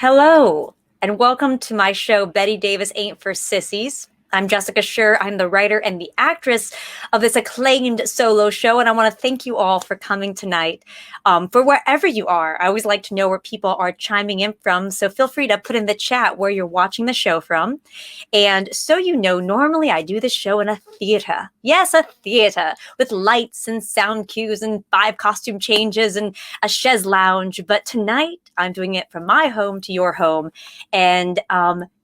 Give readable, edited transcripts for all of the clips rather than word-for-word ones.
Hello, and welcome to my show, Bette Davis Ain't for Sissies. I'm Jessica Schur. I'm the writer and the actress of this acclaimed solo show, and I want to thank you all for coming tonight. For wherever you are, I always like to know where people are chiming in from, so feel free to put in the chat where you're watching the show from. And so you know, normally I do this show in a theater. Yes, a theater with lights and sound cues and 5 costume changes and a chaise lounge. But tonight I'm doing it from my home to your home, and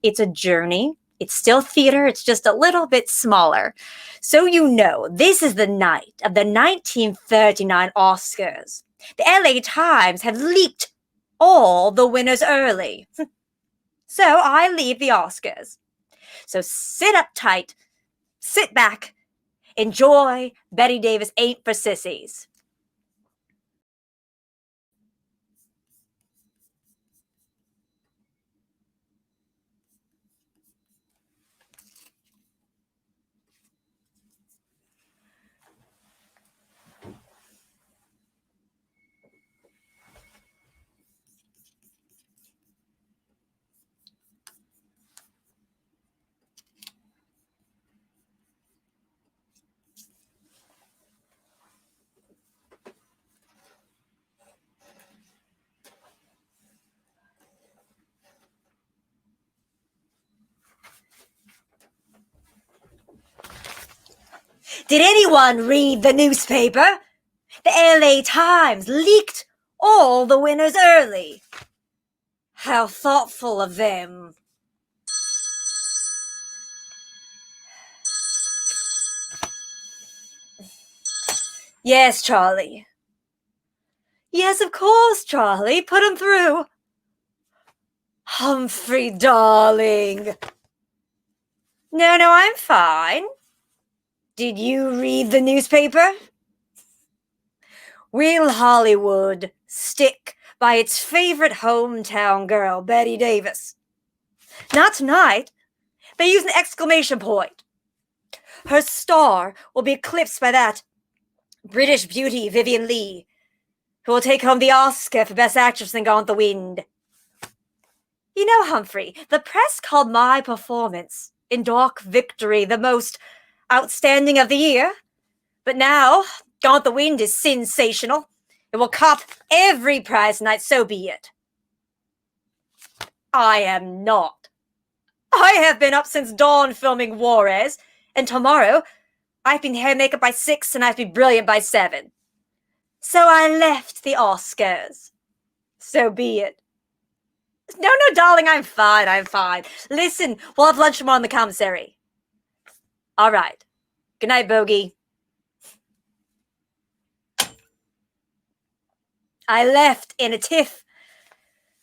it's a journey. It's still theater, it's just a little bit smaller. So you know, this is the night of the 1939 Oscars. The LA Times have leaked all the winners early. So I leave the Oscars. So sit up tight, sit back, enjoy Bette Davis Ain't for Sissies. Did anyone read the newspaper? The LA Times leaked all the winners early. How thoughtful of them. Yes, Charlie. Yes, of course, Charlie. Put him through. Humphrey, darling. No, I'm fine. Did you read the newspaper? Will Hollywood stick by its favorite hometown girl, Bette Davis? Not tonight. They use an exclamation point. Her star will be eclipsed by that British beauty, Vivian Leigh, who will take home the Oscar for Best Actress in Gone with the Wind. You know, Humphrey, the press called my performance in Dark Victory the most outstanding of the year. But now, Gone with the Wind is sensational. It will cop every prize tonight, so be it. I am not. I have been up since dawn filming Juarez, and tomorrow I've been hair and makeup by 6 and I have to be brilliant by 7. So I left the Oscars. So be it. No, darling, I'm fine. Listen, we'll have lunch tomorrow in the commissary. All right. Good night, Bogey. I left in a tiff.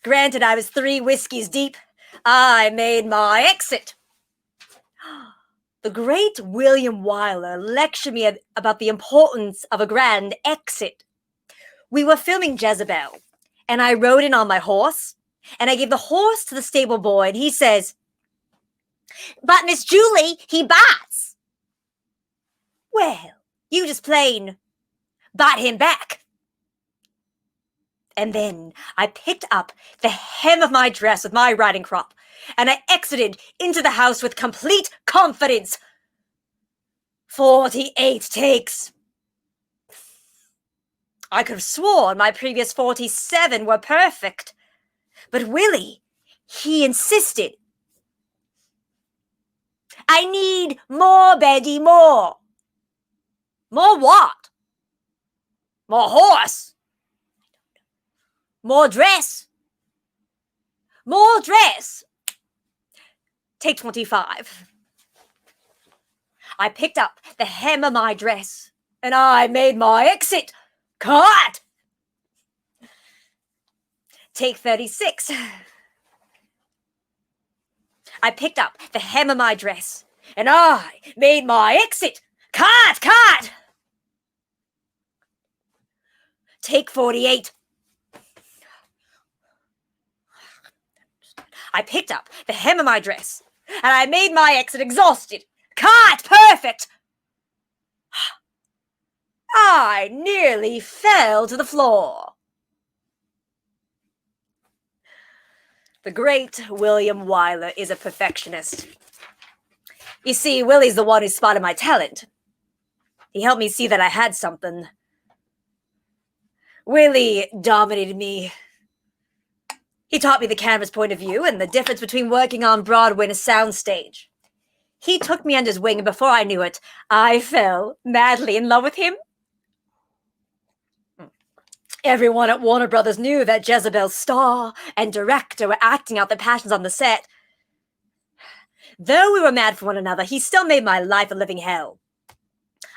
Granted, I was 3 whiskeys deep. I made my exit. The great William Wyler lectured me about the importance of a grand exit. We were filming Jezebel, and I rode in on my horse, and I gave the horse to the stable boy, and he says, "But Miss Julie, he bites." Well, you just plain bite him back. And then I picked up the hem of my dress with my riding crop, and I exited into the house with complete confidence. 48 takes. I could have sworn my previous 47 were perfect. But Willie, he insisted. I need more, Betty, more. More what? More horse. More dress. More dress. Take 25. I picked up the hem of my dress, and I made my exit. Cut! Take 36. I picked up the hem of my dress, and I made my exit. Cut! Take 48. I picked up the hem of my dress, and I made my exit exhausted. Cut! Perfect! I nearly fell to the floor. The great William Wyler is a perfectionist. You see, Willie's the one who spotted my talent. He helped me see that I had something. Willie dominated me. He taught me the camera's point of view and the difference between working on Broadway and a soundstage. He took me under his wing, and before I knew it, I fell madly in love with him. Everyone at Warner Brothers knew that Jezebel's star and director were acting out their passions on the set. Though we were mad for one another, he still made my life a living hell.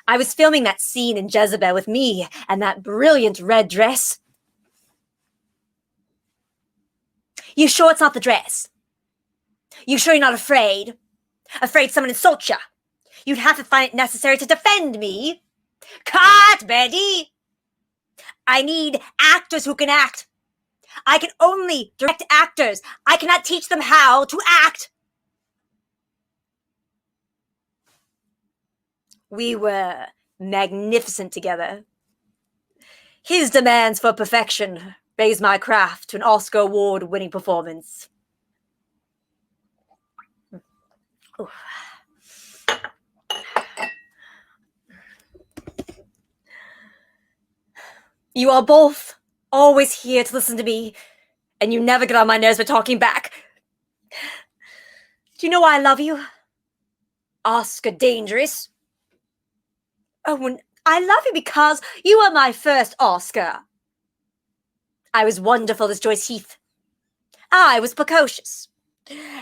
I was filming that scene in Jezebel with me and that brilliant red dress. You sure it's not the dress? You sure you're not afraid? Afraid someone insults you? You'd have to find it necessary to defend me. Cut, Betty! I need actors who can act. I can only direct actors. I cannot teach them how to act. We were magnificent together. His demands for perfection raised my craft to an Oscar award-winning performance. You are both always here to listen to me, and you never get on my nerves by talking back. Do you know why I love you? Oscar Dangerous. Oh, I love you because you were my first Oscar. I was wonderful as Joyce Heath. I was precocious.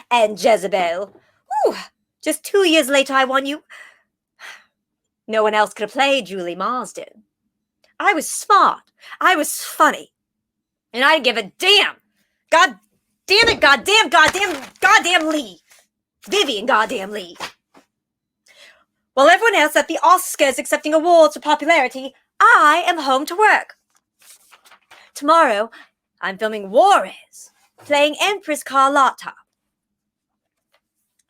And Jezebel. Whew, just 2 years later, I won you. No one else could have played Julie Marsden. I was smart. I was funny. And I didn't give a damn. God damn it, goddamn Lee. Vivian goddamn Lee. While everyone else at the Oscars accepting awards for popularity, I am home to work. Tomorrow, I'm filming Juarez, playing Empress Carlotta.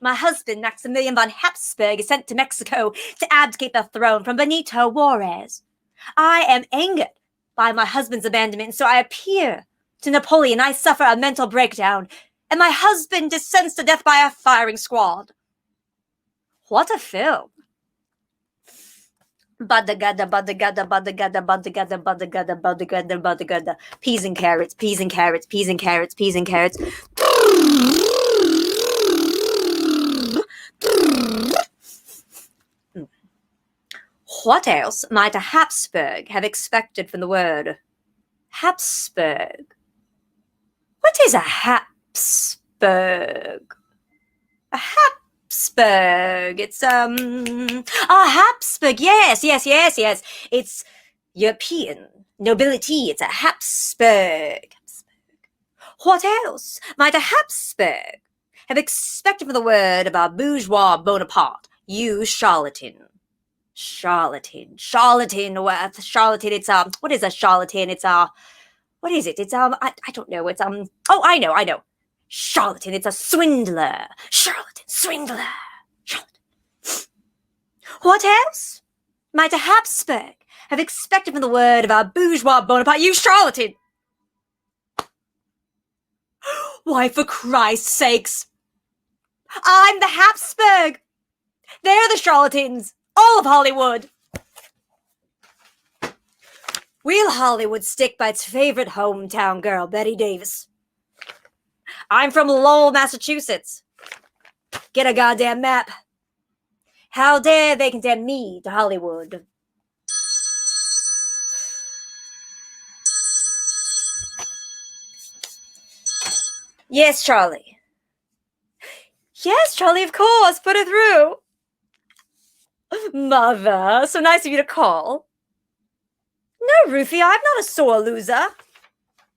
My husband, Maximilian von Habsburg, is sent to Mexico to abdicate the throne from Benito Juarez. I am angered by my husband's abandonment, so I appear to Napoleon. I suffer a mental breakdown, and my husband is sentenced to death by a firing squad. What a film. Badagada. Peas and carrots. What else might a Habsburg have expected from the word Habsburg? What is a Habsburg? A Habsburg. It's Habsburg. Yes. It's European nobility. It's a Habsburg. What else might a Habsburg have expected from the word about bourgeois Bonaparte? You charlatan. Charlatan. It's what is a charlatan? It's what is it? It's I don't know. It's oh, I know. Charlatan, it's a swindler. Charlatan. What else might a Habsburg have expected from the word of our bourgeois Bonaparte? You charlatan! Why, for Christ's sakes, I'm the Habsburg. They're the charlatans. All of Hollywood. Will Hollywood stick by its favorite hometown girl, Bette Davis? I'm from Lowell, Massachusetts. Get a goddamn map. How dare they condemn me to Hollywood? Yes, Charlie. Yes, Charlie, of course. Put her through. Mother, so nice of you to call. No, Ruthie, I'm not a sore loser.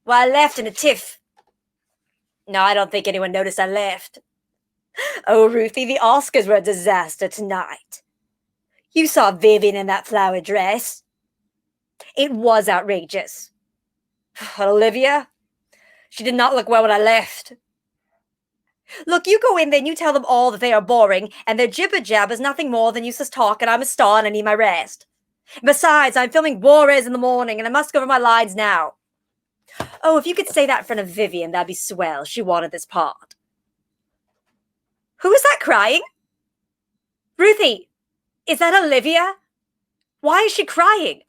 Well, I left in a tiff. No, I don't think anyone noticed I left. Oh, Ruthie, the Oscars were a disaster tonight. You saw Vivian in that flower dress. It was outrageous. But Olivia, she did not look well when I left. Look, you go in there and you tell them all that they are boring, and their jibber-jab is nothing more than useless talk, and I'm a star and I need my rest. Besides, I'm filming Juarez in the morning, and I must go over my lines now. Oh, if you could say that in front of Vivian, that'd be swell. She wanted this part. Who is that crying? Ruthie, is that Olivia? Why is she crying?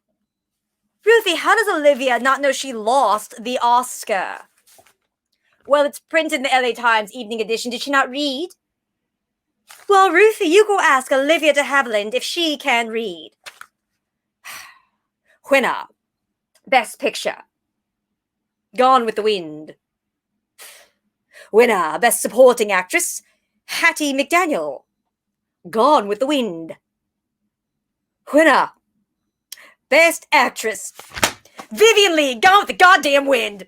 Ruthie, how does Olivia not know she lost the Oscar? Well, it's printed in the LA Times Evening Edition. Did she not read? Well, Ruthie, you go ask Olivia de Havilland if she can read. Winner. Best Picture. Gone with the Wind. Winner. Best Supporting Actress. Hattie McDaniel. Gone with the Wind. Winner. Best Actress. Vivien Leigh. Gone with the goddamn wind.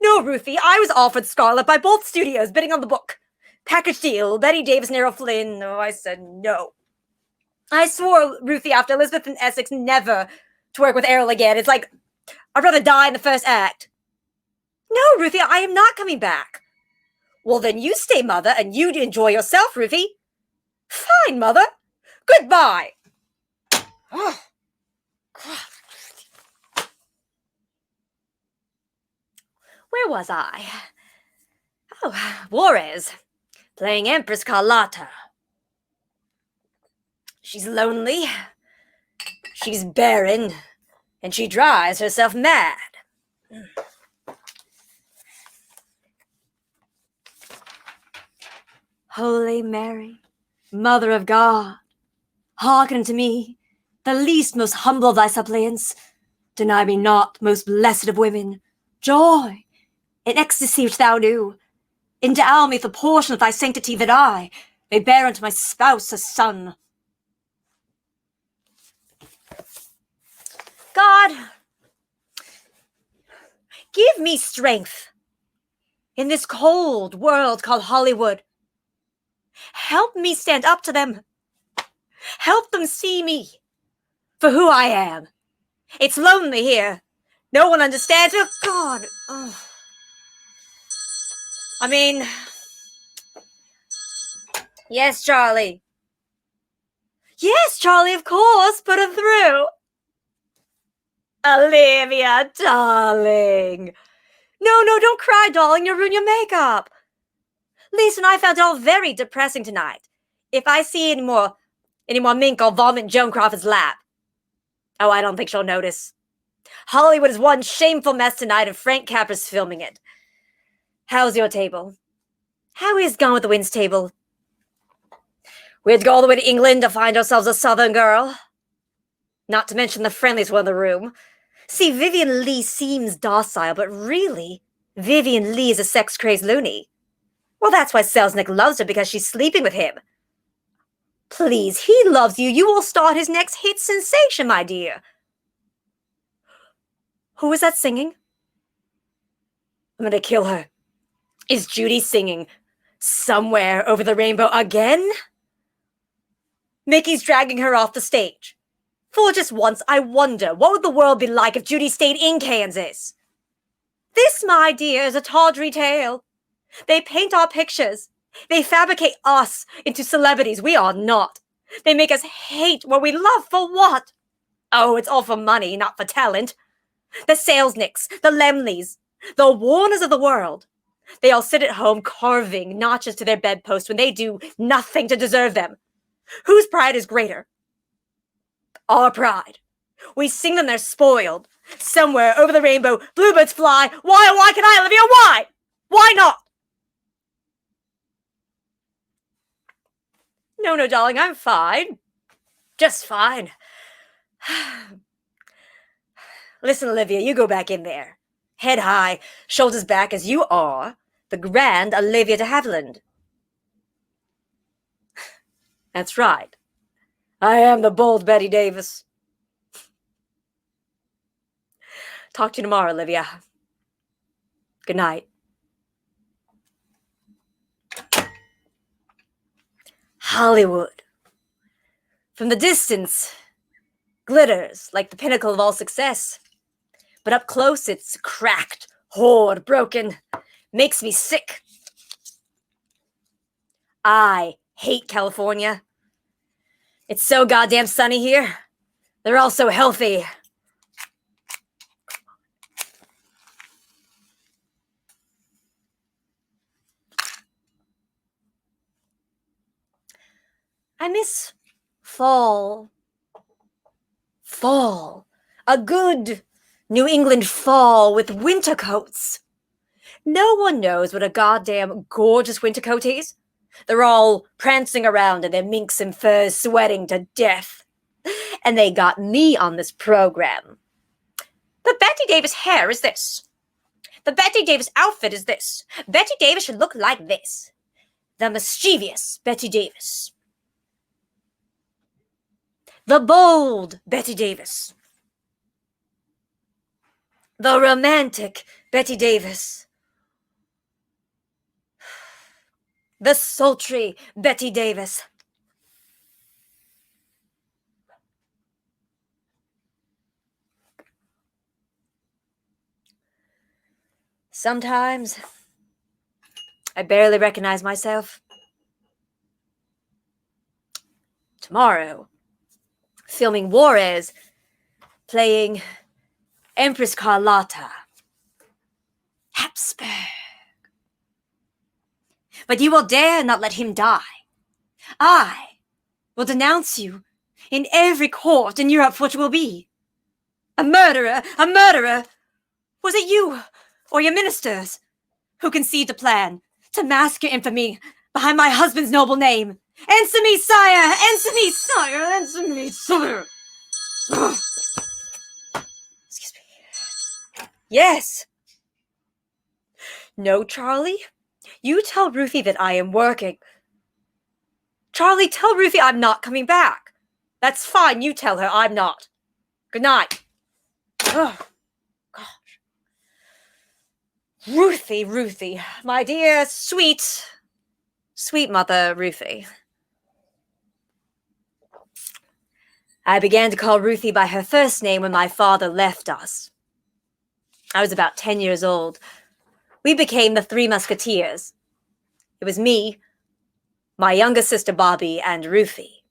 No, Ruthie, I was offered Scarlet by both studios bidding on the book. Package deal, Bette Davis and Errol Flynn. No, I said no. I swore, Ruthie, after Elizabeth and Essex, never to work with Errol again. It's like, I'd rather die in the first act. No, Ruthie, I am not coming back. Well, then you stay, Mother, and you enjoy yourself, Ruthie. Fine, Mother. Goodbye. Oh, God. Where was I? Oh, Juarez, playing Empress Carlotta. She's lonely, she's barren, and she drives herself mad. Holy Mary, Mother of God, hearken unto me, the least most humble of thy suppliants. Deny me not, most blessed of women, joy and ecstasy which thou knew. Endow me with a portion of thy sanctity, that I may bear unto my spouse a son. God, give me strength in this cold world called Hollywood. Help me stand up to them. Help them see me for who I am. It's lonely here. No one understands. Oh, God. Oh. I mean, yes, Charlie. Yes, Charlie, of course. Put her through. Olivia, darling. No, don't cry, darling. You'll ruin your makeup. Lisa and I found it all very depressing tonight. If I see any more mink, I'll vomit in Joan Crawford's lap. Oh, I don't think she'll notice. Hollywood is one shameful mess tonight, and Frank Capra's filming it. How's your table? How is Gone with the Wind's table? We had to go all the way to England to find ourselves a Southern girl. Not to mention the friendliest one in the room. See, Vivien Leigh seems docile, but really, Vivien Leigh is a sex-crazed loony. Well, that's why Selznick loves her, because she's sleeping with him. Please, he loves you. You will start his next hit sensation, my dear. Who is that singing? I'm gonna kill her. Is Judy singing Somewhere Over the Rainbow again? Mickey's dragging her off the stage. For just once, I wonder, what would the world be like if Judy stayed in Kansas? This, my dear, is a tawdry tale. They paint our pictures. They fabricate us into celebrities we are not. They make us hate what we love. For what? Oh, it's all for money, not for talent. The Selznicks, the Lemleys, the Warners of the world. They all sit at home carving notches to their bedposts when they do nothing to deserve them. Whose pride is greater? Our pride. We sing them they're spoiled. Somewhere over the rainbow, bluebirds fly. Why can I, Olivia? Why? Why not? No, darling, I'm fine. Just fine. Listen, Olivia, you go back in there. Head high, shoulders back, as you are the grand Olivia de Havilland. That's right. I am the bold Bette Davis. Talk to you tomorrow, Olivia. Good night. Hollywood. From the distance, glitters like the pinnacle of all success. But up close, it's cracked, horrid, broken. Makes me sick. I hate California. It's so goddamn sunny here. They're all so healthy. I miss fall. Fall. A good New England fall with winter coats. No one knows what a goddamn gorgeous winter coat is. They're all prancing around in their minks and furs, sweating to death. And they got me on this program. The Bette Davis hair is this. The Bette Davis outfit is this. Bette Davis should look like this. The mischievous Bette Davis. The bold Bette Davis. The romantic Bette Davis. The sultry Bette Davis. Sometimes I barely recognize myself. Tomorrow, filming Juarez, playing Empress Carlotta. Habsburg. But you will dare not let him die. I will denounce you in every court in Europe for what you will be. A murderer, a murderer! Was it you or your ministers who conceived a plan to mask your infamy behind my husband's noble name? Answer me, sire! Answer me, sire! Answer me, sire! Excuse me. Yes. No, Charlie. You tell Ruthie that I am working. Charlie, tell Ruthie I'm not coming back. That's fine. You tell her I'm not. Good night. Oh, gosh. Ruthie, my dear, sweet mother, Ruthie. I began to call Ruthie by her first name when my father left us. I was about 10 years old. We became the Three Musketeers. It was me, my younger sister Bobby, and Ruthie.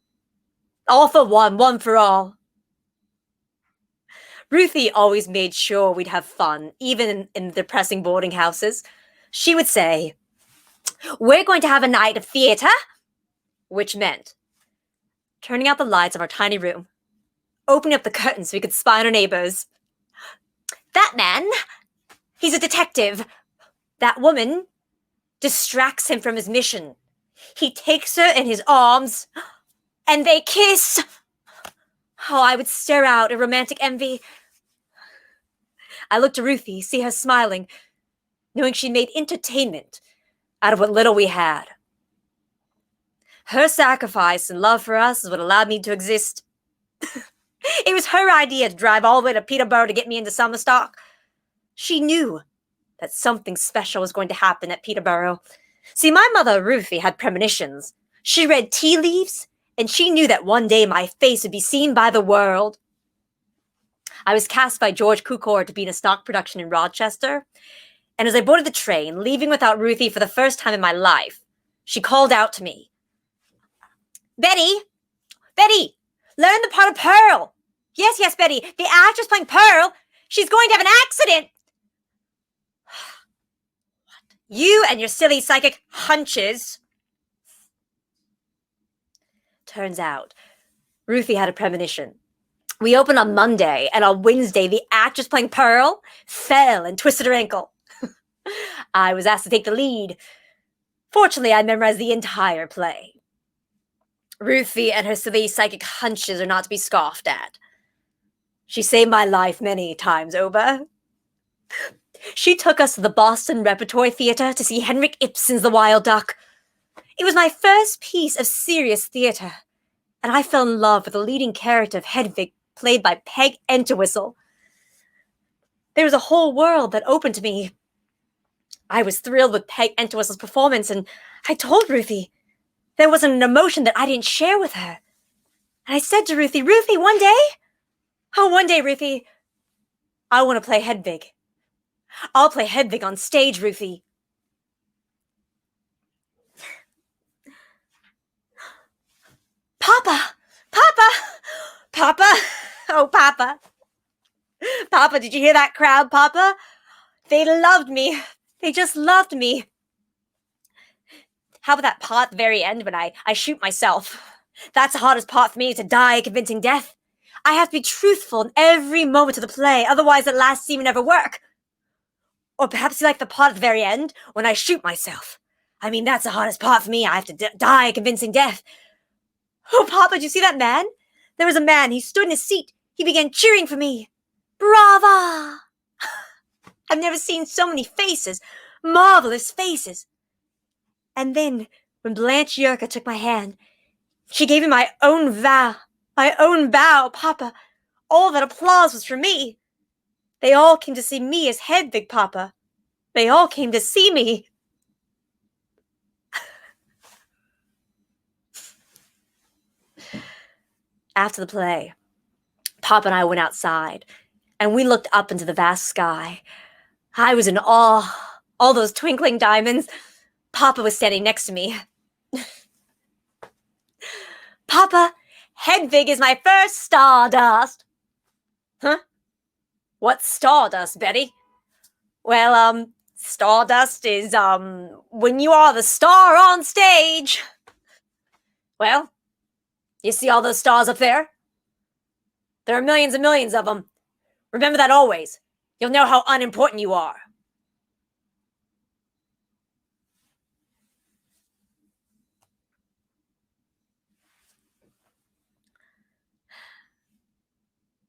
All for one for all. Ruthie always made sure we'd have fun, even in depressing boarding houses. She would say, "We're going to have a night of theater," which meant turning out the lights of our tiny room, opening up the curtains so we could spy on our neighbors. That man, he's a detective. That woman distracts him from his mission. He takes her in his arms, and they kiss. Oh, I would stare out in romantic envy. I looked to Ruthie, see her smiling, knowing she made entertainment out of what little we had. Her sacrifice and love for us is what allowed me to exist. It was her idea to drive all the way to Peterborough to get me into summer stock. She knew that something special was going to happen at Peterborough. See, my mother, Ruthie, had premonitions. She read tea leaves, and she knew that one day my face would be seen by the world. I was cast by George Cukor to be in a stock production in Rochester, and as I boarded the train, leaving without Ruthie for the first time in my life, she called out to me, Betty, learn the part of Pearl. Yes, Betty, the actress playing Pearl, she's going to have an accident. You and your silly psychic hunches. Turns out, Ruthie had a premonition. We opened on Monday, and on Wednesday, the actress playing Pearl fell and twisted her ankle. I was asked to take the lead. Fortunately, I memorized the entire play. Ruthie and her silly psychic hunches are not to be scoffed at. She saved my life many times over. She took us to the Boston Repertory Theater to see Henrik Ibsen's The Wild Duck. It was my first piece of serious theater, and I fell in love with the leading character of Hedwig, played by Peg Entwistle. There was a whole world that opened to me. I was thrilled with Peg Entwistle's performance, and I told Ruthie there wasn't an emotion that I didn't share with her. And I said to Ruthie, one day, Ruthie, I want to play Hedwig. I'll play Hedwig on stage, Ruthie. Papa! Oh, Papa. Papa, did you hear that crowd, Papa? They loved me. They just loved me. How about that part at the very end when I shoot myself? That's the hardest part for me, to die a convincing death. I have to be truthful in every moment of the play, otherwise the last scene would never work. Or perhaps you like the part at the very end, when I shoot myself. I mean, that's the hardest part for me. I have to die a convincing death. Oh, Papa, did you see that man? There was a man. He stood in his seat. He began cheering for me. Brava! I've never seen so many faces. Marvelous faces. And then, when Blanche Yerka took my hand, she gave me my own vow. My own vow, Papa. All that applause was for me. They all came to see me as Hedwig, Papa. They all came to see me. After the play, Papa and I went outside, and we looked up into the vast sky. I was in awe. All those twinkling diamonds. Papa was standing next to me. Papa, Hedwig is my first stardust. Huh? What's stardust, Betty? Well, stardust is, when you are the star on stage. Well, you see all those stars up there? There are millions and millions of them. Remember that always. You'll know how unimportant you are.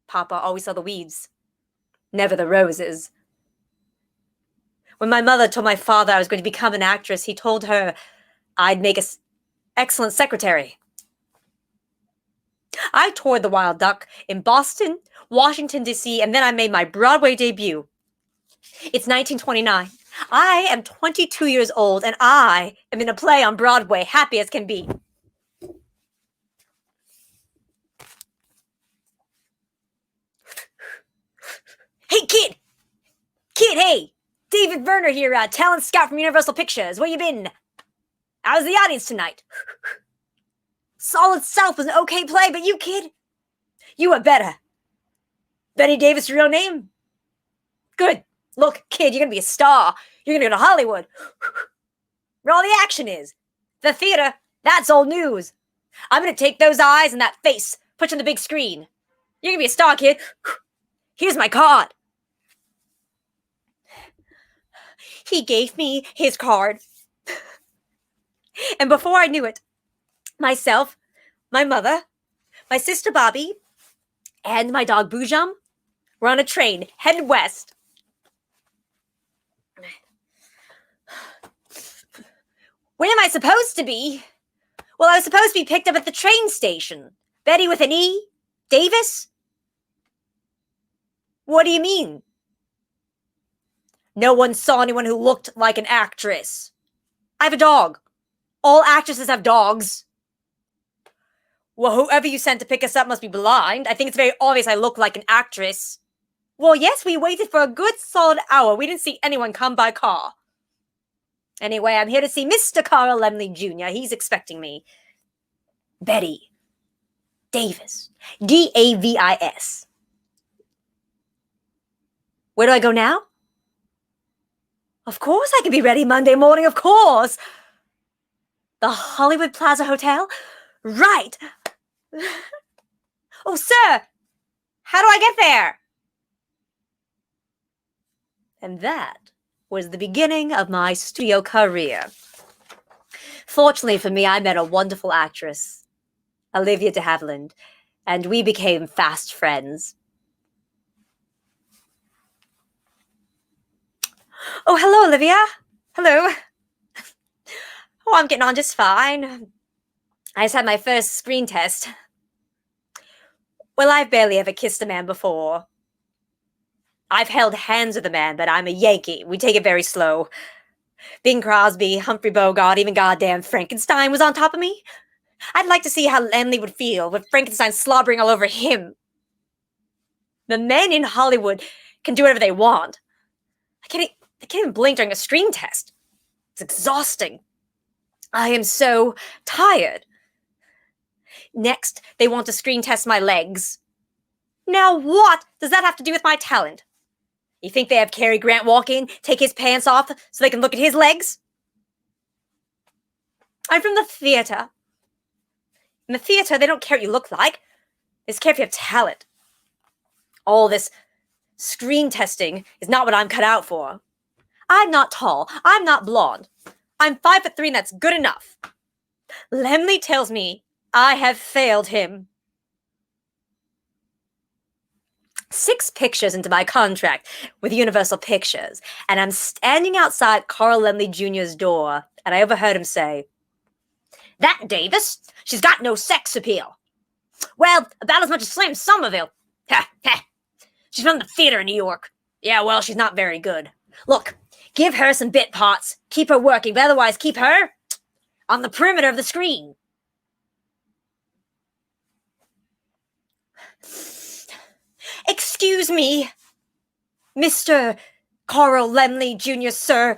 Papa always saw the weeds, never the roses. When my mother told my father I was going to become an actress, he told her I'd make an excellent secretary. I toured the Wild Duck in Boston, Washington, D.C., and then I made my Broadway debut. It's 1929. I am 22 years old, and I am in a play on Broadway, happy as can be. Hey, kid! Kid, hey! David Werner here, talent scout from Universal Pictures. Where you been? How's the audience tonight? Solid South was an okay play, but you, kid, you were better. Bette Davis, real name? Good. Look, kid, you're gonna be a star. You're gonna go to Hollywood. Where all the action is. The theater, that's old news. I'm gonna take those eyes and that face, put you on the big screen. You're gonna be a star, kid. Here's my card. He gave me his card. And before I knew it, myself, my mother, my sister Bobby, and my dog Boojum were on a train headed west. Where am I supposed to be? Well, I was supposed to be picked up at the train station. Betty with an E? Davis? What do you mean? No one saw anyone who looked like an actress. I have a dog. All actresses have dogs. Well, whoever you sent to pick us up must be blind. I think it's very obvious I look like an actress. Well, yes, we waited for a good solid hour. We didn't see anyone come by car. Anyway, I'm here to see Mr. Carl Lemley Jr. He's expecting me. Betty Davis. Davis. Where do I go now? Of course I can be ready Monday morning, of course. The Hollywood Plaza Hotel? Right. Oh, sir, how do I get there? And that was the beginning of my studio career. Fortunately for me, I met a wonderful actress, Olivia de Havilland, and we became fast friends. Oh, hello, Olivia. Hello. Oh, I'm getting on just fine. I just had my first screen test. Well, I've barely ever kissed a man before. I've held hands with a man, but I'm a Yankee. We take it very slow. Bing Crosby, Humphrey Bogart, even goddamn Frankenstein was on top of me. I'd like to see how Lemley would feel with Frankenstein slobbering all over him. The men in Hollywood can do whatever they want. I can't even blink during a screen test. It's exhausting. I am so tired. Next, they want to screen test my legs. Now what does that have to do with my talent? You think they have Cary Grant walk in, take his pants off so they can look at his legs? I'm from the theater. In the theater, they don't care what you look like. They just care if you have talent. All this screen testing is not what I'm cut out for. I'm not tall. I'm not blonde. I'm 5'3", and that's good enough. Lemley tells me I have failed him. 6 pictures into my contract with Universal Pictures, and I'm standing outside Carl Lemley Jr.'s door, and I overheard him say, "That Davis, she's got no sex appeal. Well, about as much as Slim Somerville. Ha, ha. She's from the theater in New York. Yeah, well, she's not very good. Look, give her some bit parts, keep her working, but otherwise keep her on the perimeter of the screen." "Excuse me, Mr. Carl Lemley Jr., sir.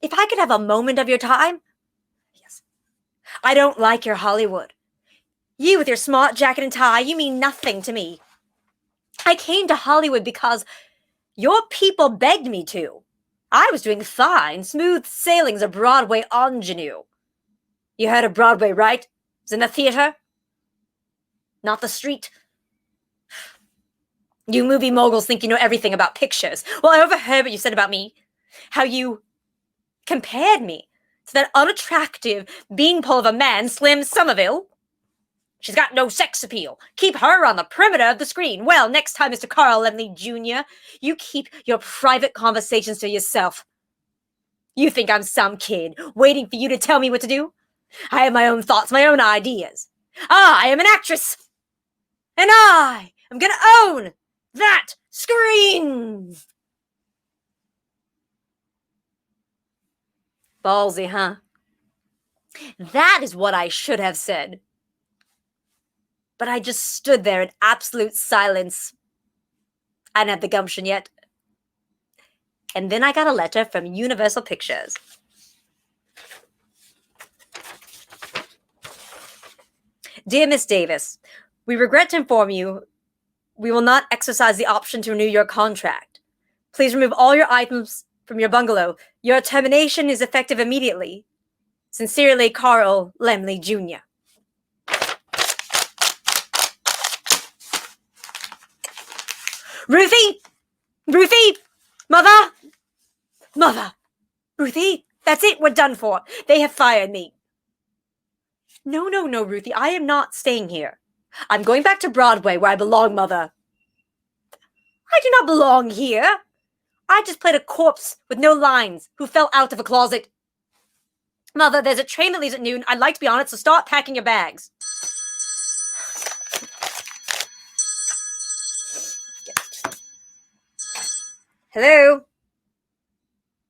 If I could have a moment of your time?" "Yes." "I don't like your Hollywood. You with your smart jacket and tie, you mean nothing to me. I came to Hollywood because your people begged me to. I was doing fine, smooth sailing as a Broadway ingenue. You heard of Broadway, right? It's in the theater, not the street. You movie moguls think you know everything about pictures. Well, I overheard what you said about me. How you compared me to that unattractive beanpole of a man, Slim Somerville. She's got no sex appeal. Keep her on the perimeter of the screen. Well, next time, Mr. Carl Lemley Jr., you keep your private conversations to yourself. You think I'm some kid waiting for you to tell me what to do? I have my own thoughts, my own ideas. I am an actress, and I am going to own that screen." Ballsy, huh? That is what I should have said. But I just stood there in absolute silence. I didn't have the gumption yet. And then I got a letter from Universal Pictures. "Dear Miss Davis, we regret to inform you we will not exercise the option to renew your contract. Please remove all your items from your bungalow. Your termination is effective immediately. Sincerely, Carl Lemley Jr." Ruthie! Ruthie! Mother! Mother! Ruthie, that's it. We're done for. They have fired me. No, Ruthie. I am not staying here. I'm going back to Broadway where I belong, Mother. I do not belong here. I just played a corpse with no lines who fell out of a closet. Mother, there's a train that leaves at noon. I'd like to be on it, so start packing your bags. Hello?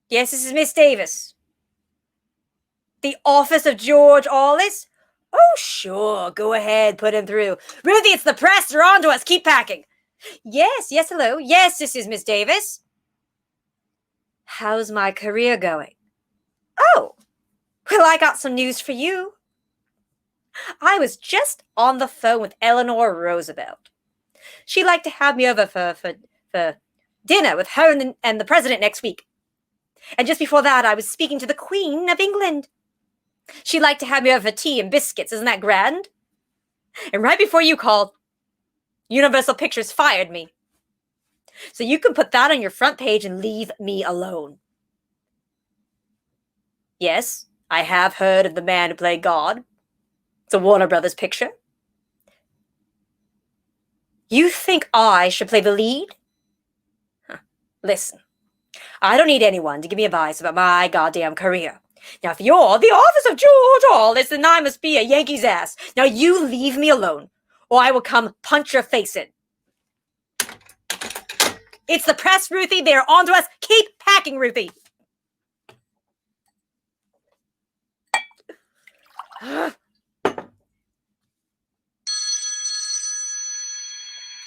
Yes, this is Miss Davis. The office of George Allis? Oh, sure. Go ahead. Put him through. Ruthie, it's the press. They're on to us. Keep packing. Yes, hello. Yes, this is Miss Davis. How's my career going? Oh, well, I got some news for you. I was just on the phone with Eleanor Roosevelt. She'd like to have me over for dinner with her and the president next week. And just before that, I was speaking to the Queen of England. She'd like to have me over for tea and biscuits. Isn't that grand? And right before you called, Universal Pictures fired me. So you can put that on your front page and leave me alone. Yes, I have heard of the man who played God. It's a Warner Brothers picture. You think I should play the lead? Listen, I don't need anyone to give me advice about my goddamn career. Now, if you're the office of George Allis, then I must be a Yankee's ass. Now, you leave me alone, or I will come punch your face in. It's the press, Ruthie. They're on to us. Keep packing, Ruthie.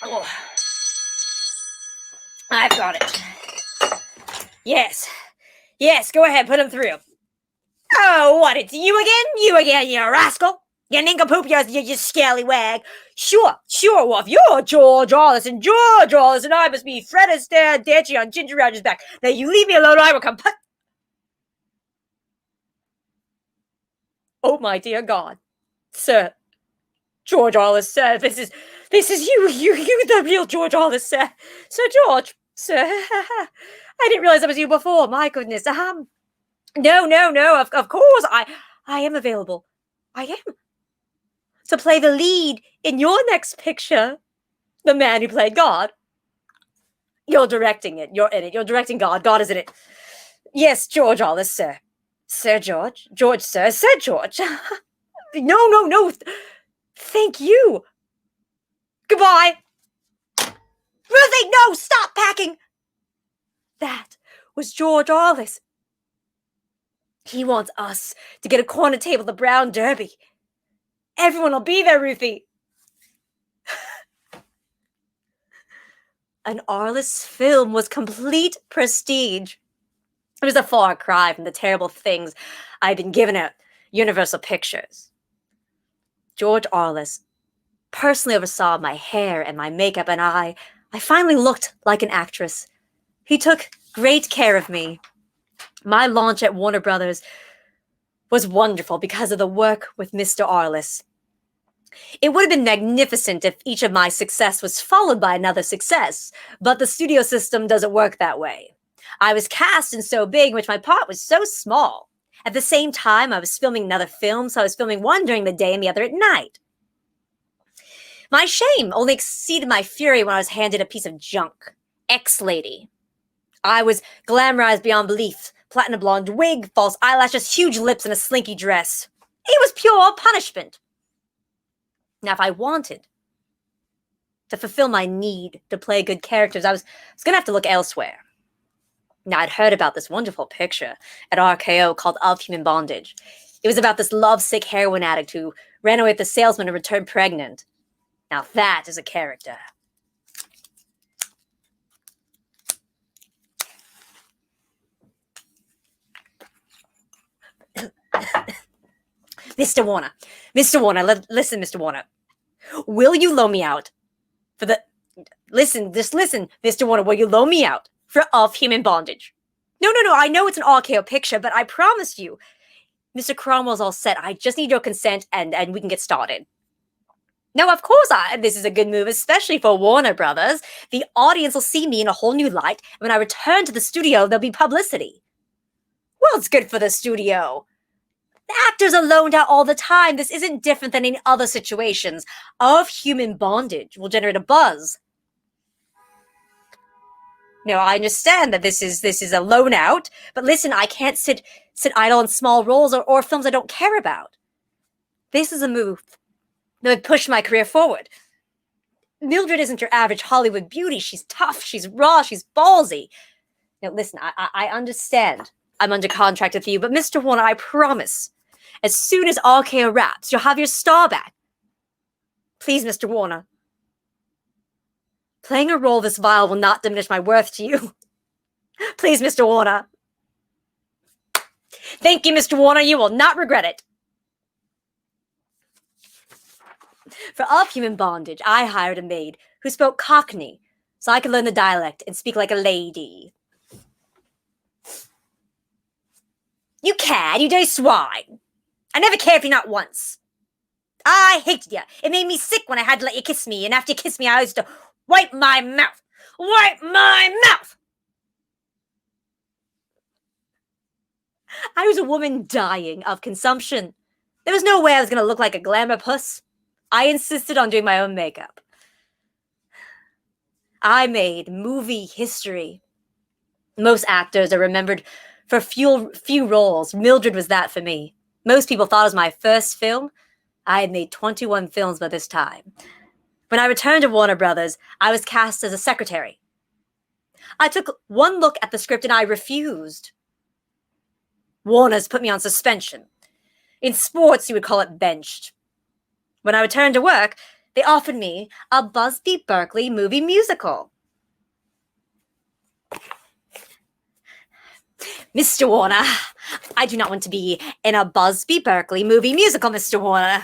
Oh, I've got it. Yes, go ahead, put him through. Oh, what, it's you again, you rascal. You nincompoop, you scallywag. Sure, well, if you're George Allis, and I must be Fred Astaire dancing on Ginger Rogers' back. Now, you leave me alone, I will come put... Oh, my dear God. Sir, George Arliss, sir, this is you, the real George Arliss, sir. Sir George, sir. I didn't realize that was you before. My goodness. No. Of course, I am available. I am to play the lead in your next picture, The Man Who Played God. You're directing it. You're in it. You're directing God. God is in it. Yes, George Arliss, sir. Sir George. George, sir. Sir George. No. Thank you. Goodbye. Ruthie, no, stop packing. That was George Arliss. He wants us to get a corner table at the Brown Derby. Everyone will be there, Ruthie. An Arliss film was complete prestige. It was a far cry from the terrible things I'd been given at Universal Pictures. George Arliss personally oversaw my hair and my makeup, and I finally looked like an actress. He took great care of me. My launch at Warner Brothers was wonderful because of the work with Mr. Arliss. It would have been magnificent if each of my success was followed by another success, but the studio system doesn't work that way. I was cast in so big, which my part was so small. At the same time, I was filming another film, so I was filming one during the day and the other at night. My shame only exceeded my fury when I was handed a piece of junk. Ex-lady. I was glamorized beyond belief. Platinum blonde wig, false eyelashes, huge lips, and a slinky dress. It was pure punishment. Now, if I wanted to fulfill my need to play good characters, I was going to have to look elsewhere. Now, I'd heard about this wonderful picture at RKO called Of Human Bondage. It was about this lovesick heroin addict who ran away with the salesman and returned pregnant. Now, that is a character. Mr. Warner, listen, Mr. Warner. Will you loan me out for the... Listen, Mr. Warner, will you loan me out for Of Human Bondage? No, I know it's an RKO picture, but I promise you, Mr. Cromwell's all set. I just need your consent, and we can get started. No, of course, this is a good move, especially for Warner Brothers. The audience will see me in a whole new light, and when I return to the studio, there'll be publicity. Well, it's good for the studio. The actors are loaned out all the time. This isn't different than in other situations. Of Human Bondage will generate a buzz. No, I understand that this is a loan out, but listen, I can't sit idle in small roles or films I don't care about. This is a move that would push my career forward. Mildred isn't your average Hollywood beauty. She's tough, she's raw, she's ballsy. Now, listen, I understand I'm under contract with you, but Mr. Warner, I promise, as soon as RKO wraps, you'll have your star back. Please, Mr. Warner. Playing a role this vile will not diminish my worth to you. Please, Mr. Warner. Thank you, Mr. Warner. You will not regret it. For Of Human Bondage, I hired a maid who spoke Cockney, so I could learn the dialect and speak like a lady. You cad, you dirty swine. I never cared for you, not once. I hated you. It made me sick when I had to let you kiss me, and after you kissed me, I used to wipe my mouth. Wipe my mouth! I was a woman dying of consumption. There was no way I was going to look like a glamour puss. I insisted on doing my own makeup. I made movie history. Most actors are remembered for few roles. Mildred was that for me. Most people thought it was my first film. I had made 21 films by this time. When I returned to Warner Brothers, I was cast as a secretary. I took one look at the script and I refused. Warner's put me on suspension. In sports, you would call it benched. When I returned to work, they offered me a Busby Berkeley movie musical. Mr. Warner, I do not want to be in a Busby Berkeley movie musical, Mr. Warner.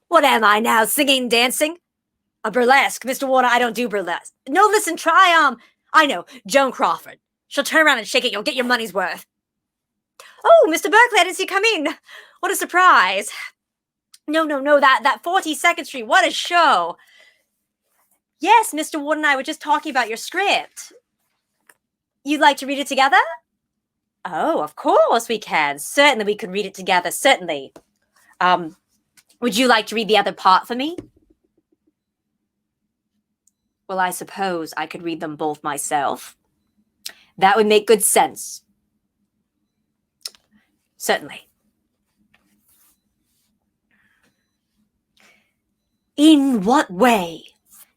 What am I now, singing, dancing? A burlesque. Mr. Warner, I don't do burlesque. No, listen, try, I know, Joan Crawford. She'll turn around and shake it. You'll get your money's worth. Oh, Mr. Berkeley, I didn't see you come in. What a surprise. No, that 42nd Street, what a show. Yes, Mr. Ward and I were just talking about your script. You'd like to read it together? Oh, of course we can. Certainly we could read it together, certainly. Would you like to read the other part for me? Well, I suppose I could read them both myself. That would make good sense. Certainly. In what way?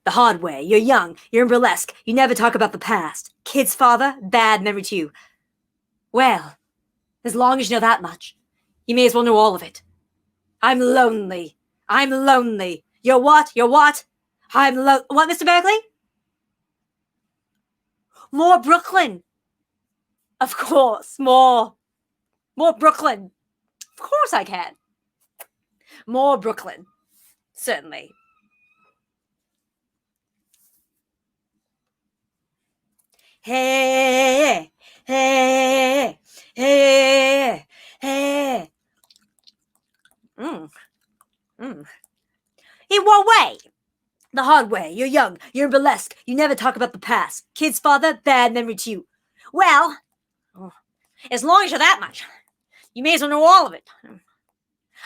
The hard way. You're young. You're in burlesque. You never talk about the past. Kid's father, bad memory to you. Well, as long as you know that much, you may as well know all of it. I'm lonely. I'm lonely. You're what? You're what? What, Mr. Berkeley? More Brooklyn. Of course, more Brooklyn. Of course I can. More Brooklyn. Certainly. Hey, hey, hey, hey. In what way? The hard way. You're young. You're in burlesque. You never talk about the past. Kid's father, bad memory to you. Well, as long as you're that much, you may as well know all of it.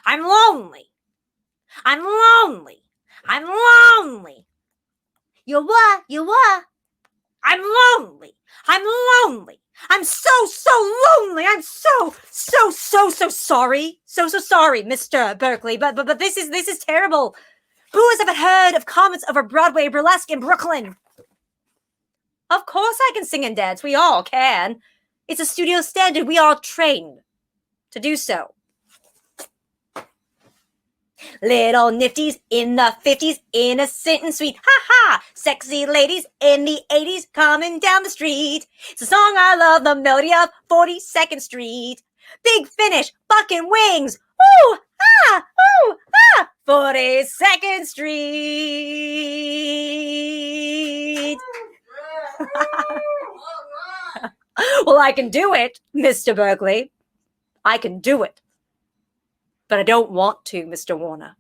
I'm lonely. I'm lonely. I'm lonely. You what? You what? I'm lonely. I'm lonely. I'm so lonely. I'm so sorry. So sorry, Mr. Berkeley. But this is terrible. Who has ever heard of comments over Broadway burlesque in Brooklyn? Of course I can sing and dance. We all can. It's a studio standard. We all trained to do so. Little nifties in the 50s, innocent and sweet. Ha ha! Sexy ladies in the 80s coming down the street. It's a song I love, the melody of 42nd Street. Big finish, bucking wings. Ooh, ah, ooh, ah. 42nd Street. Well, I can do it, Mr. Berkeley. I can do it. But I don't want to, Mr. Warner.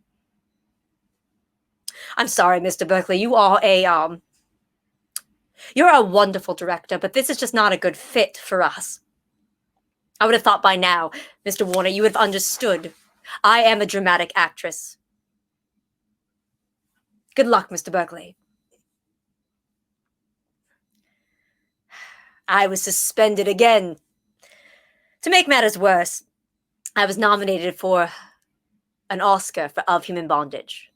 I'm sorry, Mr. Berkeley. You are you're a wonderful director, but this is just not a good fit for us. I would have thought by now, Mr. Warner, you would have understood. I am a dramatic actress. Good luck, Mr. Berkeley. I was suspended again. To make matters worse, I was nominated for an Oscar for Of Human Bondage.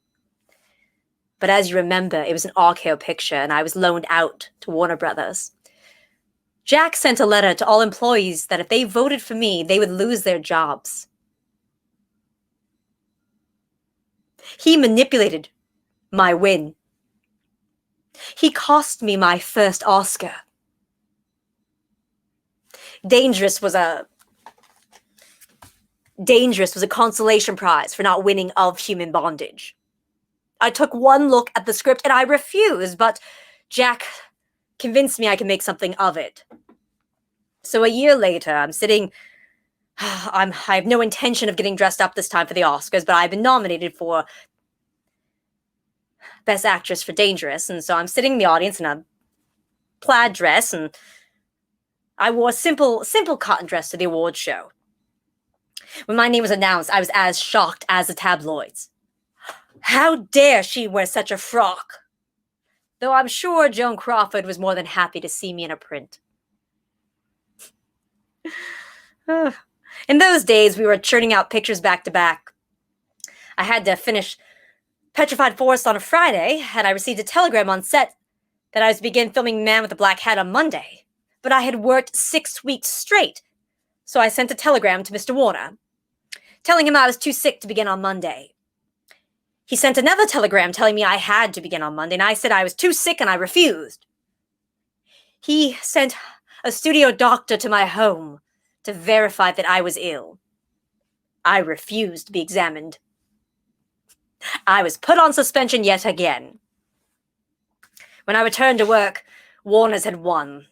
But as you remember, it was an RKO picture, and I was loaned out to Warner Brothers. Jack sent a letter to all employees that if they voted for me, they would lose their jobs. He manipulated my win. He cost me my first Oscar. Dangerous was a consolation prize for not winning Of Human Bondage. I took one look at the script and I refused, but Jack convinced me I could make something of it. So a year later, I'm sitting. I have no intention of getting dressed up this time for the Oscars, but I've been nominated for Best Actress for Dangerous, and so I'm sitting in the audience in a plaid dress, and I wore a simple cotton dress to the awards show. When my name was announced, I was as shocked as the tabloids. How dare she wear such a frock? Though I'm sure Joan Crawford was more than happy to see me in a print. In those days, we were churning out pictures back to back. I had to finish Petrified Forest on a Friday, and I received a telegram on set that I was to begin filming Man with a Black Hat on Monday. But I had worked 6 weeks straight, so I sent a telegram to Mr. Warner, telling him I was too sick to begin on Monday. He sent another telegram telling me I had to begin on Monday, and I said I was too sick and I refused. He sent a studio doctor to my home to verify that I was ill. I refused to be examined. I was put on suspension yet again. When I returned to work, Warner's had won.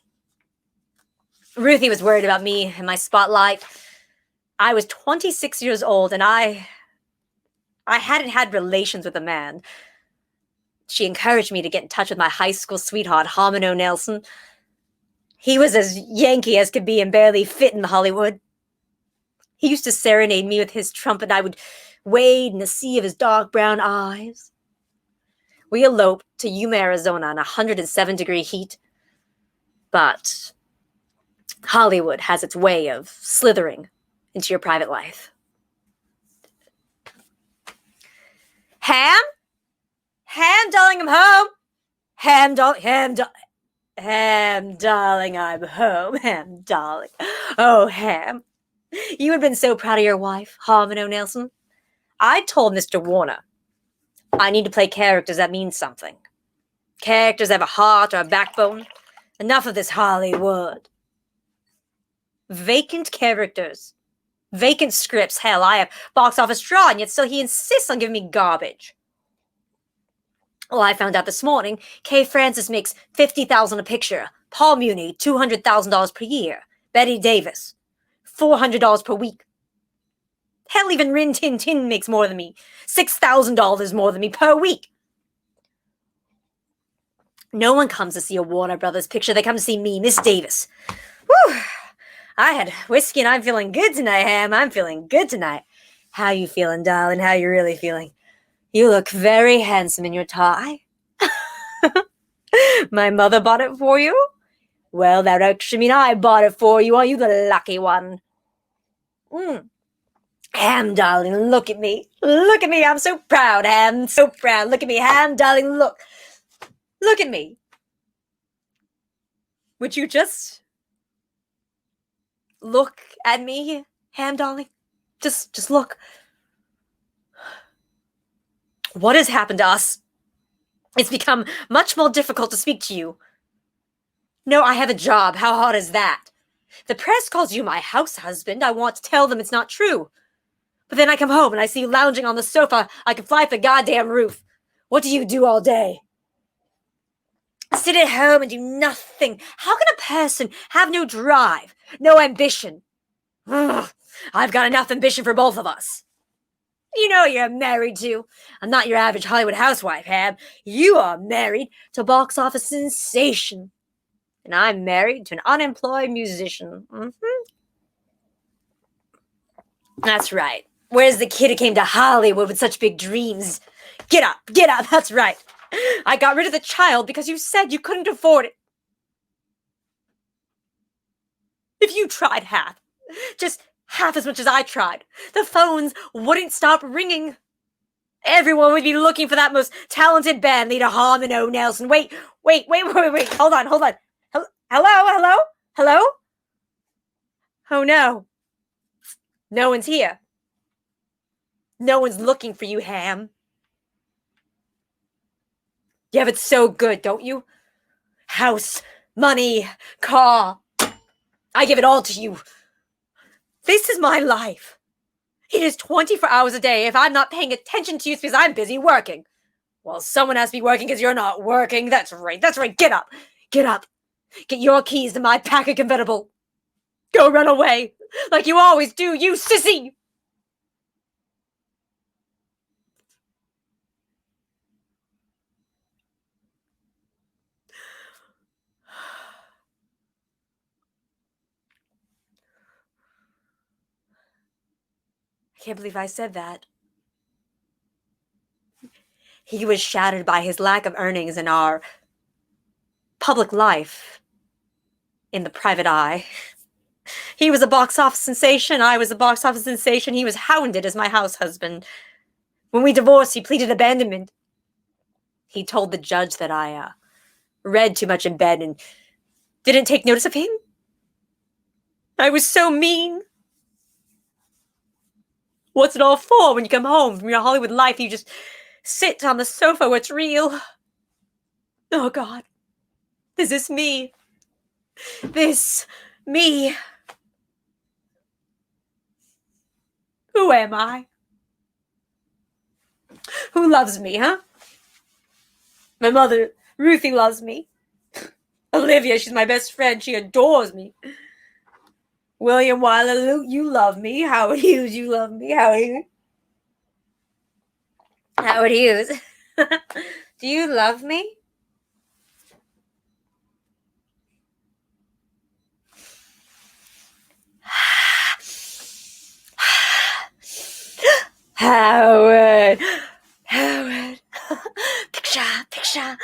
Ruthie was worried about me and my spotlight. I was 26 years old, and I I hadn't had relations with a man. She encouraged me to get in touch with my high school sweetheart, Homino Nelson. He was as Yankee as could be and barely fit in Hollywood. He used to serenade me with his trumpet, and I would wade in the sea of his dark brown eyes. We eloped to Yuma, Arizona in 107-degree heat. But Hollywood has its way of slithering into your private life. Ham? Ham, darling, I'm home. Ham, darling, Ham, darling, I'm home. Ham, darling. Oh, Ham. You had been so proud of your wife, Homino Nelson. I told Mr. Warner, I need to play characters that mean something. Characters that have a heart or a backbone. Enough of this Hollywood. Vacant characters. Vacant scripts. Hell, I have box office draw, and yet still he insists on giving me garbage. Well, I found out this morning, Kay Francis makes $50,000 a picture. Paul Muni, $200,000 per year. Bette Davis, $400 per week. Hell, even Rin Tin Tin makes more than me. $6,000 more than me per week. No one comes to see a Warner Brothers picture. They come to see me, Miss Davis. Whew! I had whiskey and I'm feeling good tonight, Ham. I'm feeling good tonight. How you feeling, darling? How you really feeling? You look very handsome in your tie. My mother bought it for you? Well, that actually means I bought it for you. Are you the lucky one? Ham, darling, look at me. Look at me. I'm so proud, Ham. So proud. Look at me, Ham, darling. Look. Look at me. Would you just look at me, Ham, darling? Just look. What has happened to us? It's become much more difficult to speak to you. No, I have a job. How hard is that? The press calls you my house husband. I want to tell them it's not true. But then I come home and I see you lounging on the sofa. I can fly off the goddamn roof. What do you do all day? Sit at home and do nothing. How can a person have no drive, no ambition? Ugh, I've got enough ambition for both of us. You know you're married to. I'm not your average Hollywood housewife, Ham. You are married to a box office sensation. And I'm married to an unemployed musician. That's right. Where's the kid who came to Hollywood with such big dreams? Get up, that's right. I got rid of the child because you said you couldn't afford it. If you tried half, just half as much as I tried, the phones wouldn't stop ringing. Everyone would be looking for that most talented band leader, Homino Nelson. Wait. Hold on. Hello? Oh no. No one's here. No one's looking for you, Ham. You have it so good, don't you? House, money, car. I give it all to you. This is my life. It is 24 hours a day. If I'm not paying attention to you, it's because I'm busy working. Well, someone has to be working because you're not working. That's right. Get up. Get your keys to my Packard convertible. Go run away like you always do, you sissy. I can't believe I said that. He was shattered by his lack of earnings in our public life, in the private eye. He was a box office sensation. I was a box office sensation. He was hounded as my house husband. When we divorced, he pleaded abandonment. He told the judge that I read too much in bed and didn't take notice of him. I was so mean. What's it all for when you come home from your Hollywood life? You just sit on the sofa where it's real. Oh, God. This is me. Me. Who am I? Who loves me, huh? My mother, Ruthie, loves me. Olivia, she's my best friend. She adores me. William Wyler, you love me. Howard Hughes, you love me. Howard Hughes. Howard Hughes. Do you love me? Howard. Picture.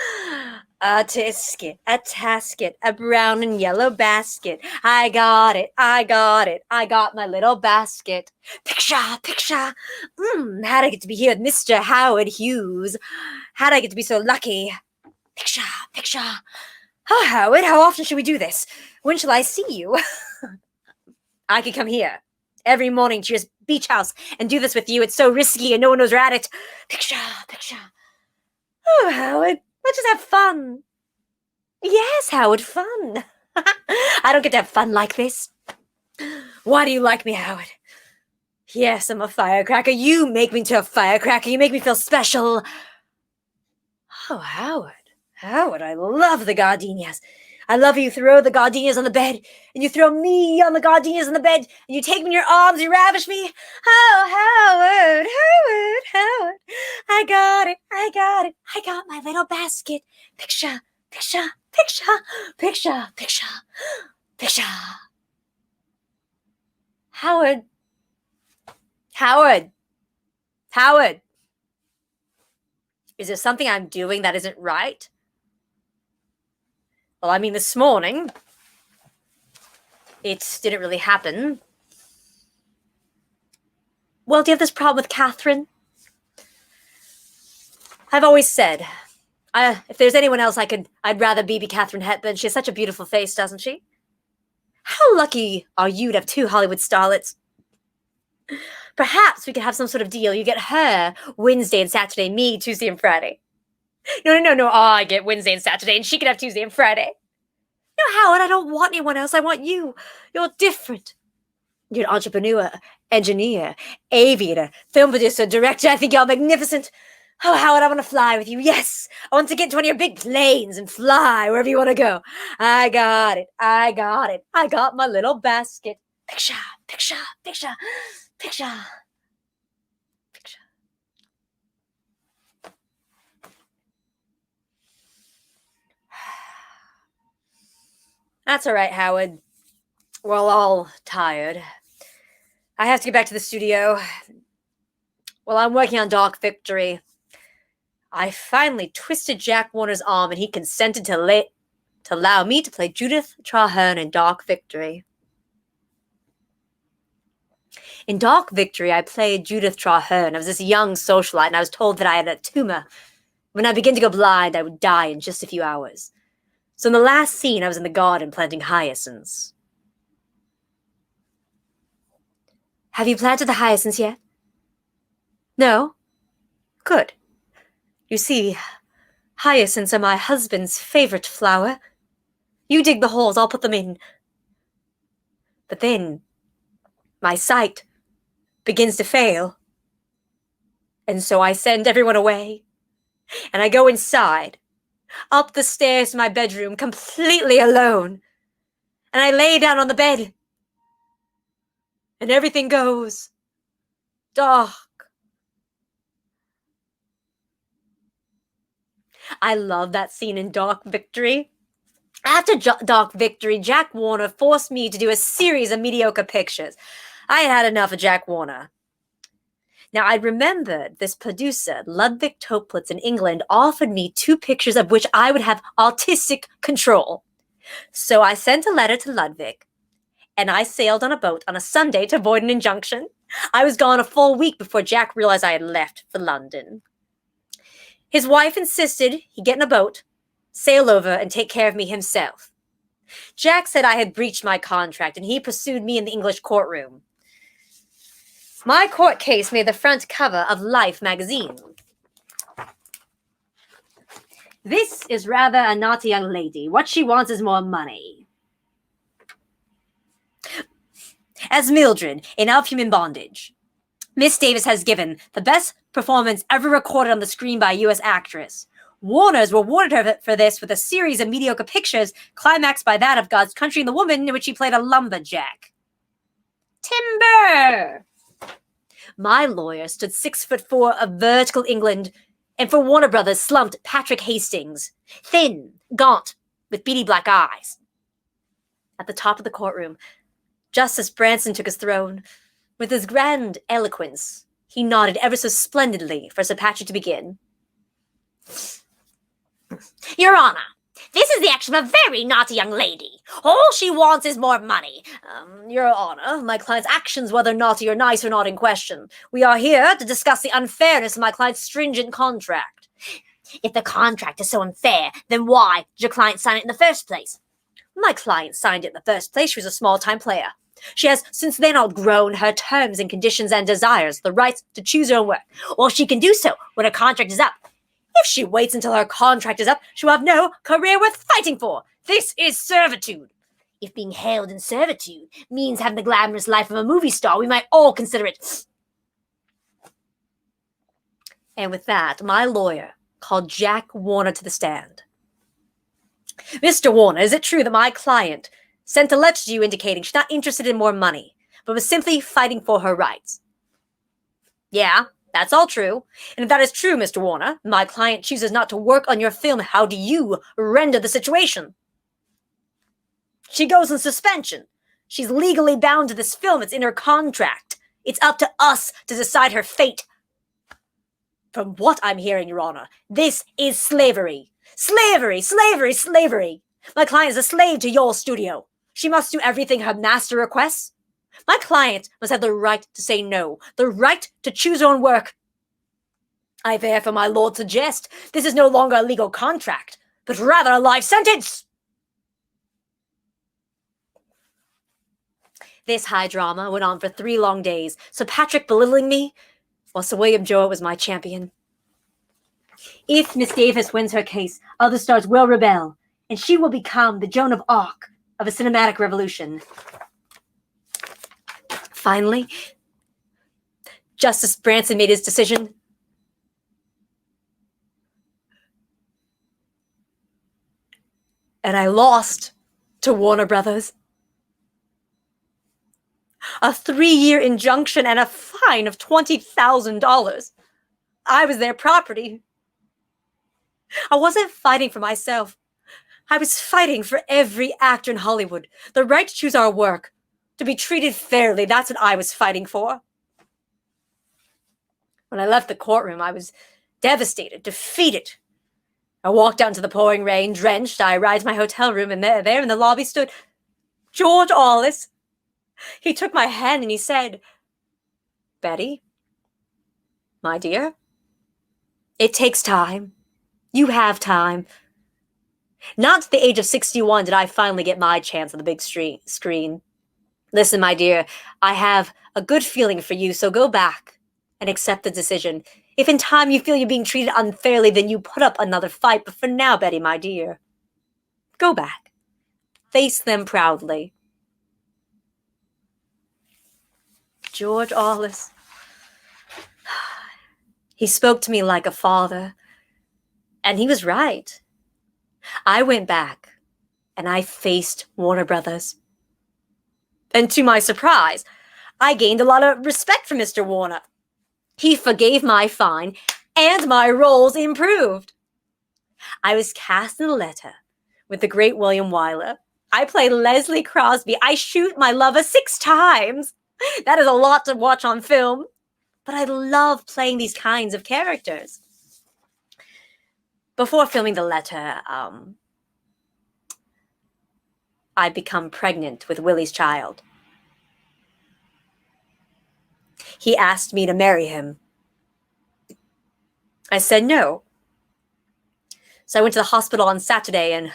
A tisket, a tasket, a brown and yellow basket. I got it. I got my little basket. Picture. How'd I get to be here with Mr. Howard Hughes? How'd I get to be so lucky? Picture. Oh, Howard, how often should we do this? When shall I see you? I could come here every morning to your beach house and do this with you. It's so risky and no one knows we're at it. Picture. Oh, Howard, let's just have fun. Yes, Howard, fun. I don't get to have fun like this. Why do you like me, Howard? Yes, I'm a firecracker. You make me into a firecracker. You make me feel special. Oh, Howard, I love the gardenias. I love you throw the gardenias on the bed, and you throw me on the gardenias on the bed, and you take me in your arms, you ravish me. Oh, Howard. I got it. I got my little basket. Picture. Howard. Is there something I'm doing that isn't right? Well, I mean, this morning, it didn't really happen. Well, do you have this problem with Catherine? I've always said, if there's anyone else I'd rather be Catherine Hepburn. She has such a beautiful face, doesn't she? How lucky are you to have two Hollywood starlets? Perhaps we could have some sort of deal. You get her Wednesday and Saturday, me Tuesday and Friday. No. I get Wednesday and Saturday, and she can have Tuesday and Friday. No, Howard, I don't want anyone else. I want you. You're different. You're an entrepreneur, engineer, aviator, film producer, director. I think you're magnificent. Oh, Howard, I want to fly with you. Yes, I want to get into one of your big planes and fly wherever you want to go. I got it. I got my little basket. Picture. That's all right, Howard. We're all tired. I have to get back to the studio. Well, I'm working on Dark Victory. I finally twisted Jack Warner's arm, and he consented to allow me to play Judith Traherne in Dark Victory. In Dark Victory, I played Judith Traherne. I was this young socialite, and I was told that I had a tumor. When I began to go blind, I would die in just a few hours. So in the last scene, I was in the garden planting hyacinths. Have you planted the hyacinths yet? No? Good. You see, hyacinths are my husband's favorite flower. You dig the holes, I'll put them in. But then, my sight begins to fail. And so I send everyone away. And I go inside, up the stairs to my bedroom, completely alone. And I lay down on the bed. And everything goes dark. I love that scene in Dark Victory. After Dark Victory, Jack Warner forced me to do a series of mediocre pictures. I had enough of Jack Warner. Now, I remembered this producer, Ludwig Toplitz in England, offered me 2 pictures of which I would have artistic control. So I sent a letter to Ludwig, and I sailed on a boat on a Sunday to avoid an injunction. I was gone a full week before Jack realized I had left for London. His wife insisted he get in a boat, sail over, and take care of me himself. Jack said I had breached my contract, and he pursued me in the English courtroom. My court case made the front cover of Life magazine. This is rather a naughty young lady. What she wants is more money. As Mildred in Of Human Bondage, Miss Davis has given the best performance ever recorded on the screen by a U.S. actress. Warner's rewarded her for this with a series of mediocre pictures, climaxed by that of God's Country and the Woman, in which she played a lumberjack. Timber! My lawyer stood 6'4" of vertical England, and for Warner Brothers slumped Patrick Hastings, thin, gaunt, with beady black eyes. At the top of the courtroom, Justice Branson took his throne. With his grand eloquence, he nodded ever so splendidly for Sir Patrick to begin. Your Honor, this is the action of a very naughty young lady. All she wants is more money. Your Honor, my client's actions, whether naughty or nice, are not in question. We are here to discuss the unfairness of my client's stringent contract. If the contract is so unfair, then why did your client sign it in the first place? My client signed it in the first place. She was a small-time player. She has since then outgrown her terms and conditions and desires the right to choose her own work. Or she can do so when her contract is up. If she waits until her contract is up, she will have no career worth fighting for. This is servitude. If being held in servitude means having the glamorous life of a movie star, we might all consider it. And with that, my lawyer called Jack Warner to the stand. Mr. Warner, is it true that my client sent a letter to you indicating she's not interested in more money, but was simply fighting for her rights? Yeah, that's all true. And if that is true, Mr. Warner, my client chooses not to work on your film, how do you render the situation? She goes on suspension. She's legally bound to this film. It's in her contract. It's up to us to decide her fate. From what I'm hearing, Your Honor, this is slavery. Slavery, slavery, slavery. My client is a slave to your studio. She must do everything her master requests. My client must have the right to say no, the right to choose her own work. I therefore, my lord, suggest this is no longer a legal contract, but rather a life sentence. This high drama went on for 3 long days, Sir Patrick belittling me, while Sir William Jowett was my champion. If Miss Davis wins her case, other stars will rebel, and she will become the Joan of Arc of a cinematic revolution. Finally, Justice Branson made his decision. And I lost to Warner Brothers. A 3-year injunction and a fine of $20,000. I was their property. I wasn't fighting for myself. I was fighting for every actor in Hollywood. The right to choose our work, to be treated fairly. That's what I was fighting for. When I left the courtroom, I was devastated, defeated. I walked out into the pouring rain, drenched. I arrived to my hotel room, and there in the lobby stood George Arliss. He took my hand and he said, Betty, my dear, it takes time. You have time. Not to the age of 61 did I finally get my chance on the big screen. Listen, my dear, I have a good feeling for you, so go back and accept the decision. If in time you feel you're being treated unfairly, then you put up another fight. But for now, Betty, my dear, go back. Face them proudly. George Arliss. He spoke to me like a father. And he was right. I went back and I faced Warner Brothers. And to my surprise, I gained a lot of respect for Mr. Warner. He forgave my fine and my roles improved. I was cast in a letter with the great William Wyler. I played Leslie Crosby. I shoot my lover 6 times. That is a lot to watch on film. But I love playing these kinds of characters. Before filming the letter, I'd become pregnant with Willie's child. He asked me to marry him. I said no. So I went to the hospital on Saturday, and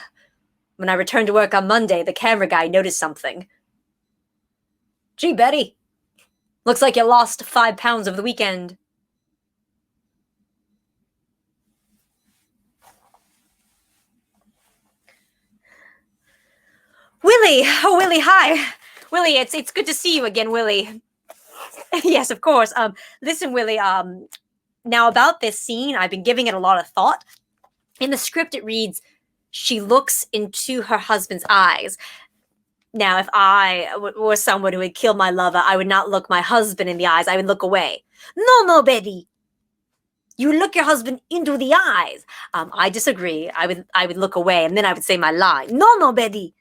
when I returned to work on Monday, the camera guy noticed something. Gee, Betty, looks like you lost 5 pounds over the weekend. Willie! Oh, Willie, hi. Willie, it's good to see you again, Willie. Yes, of course. Listen, Willie, now about this scene, I've been giving it a lot of thought. In the script, it reads, she looks into her husband's eyes. Now, if I were someone who had killed my lover, I would not look my husband in the eyes. I would look away. No, no, Betty. You look your husband into the eyes. I disagree. I would look away, and then I would say my lie. No, no, Betty.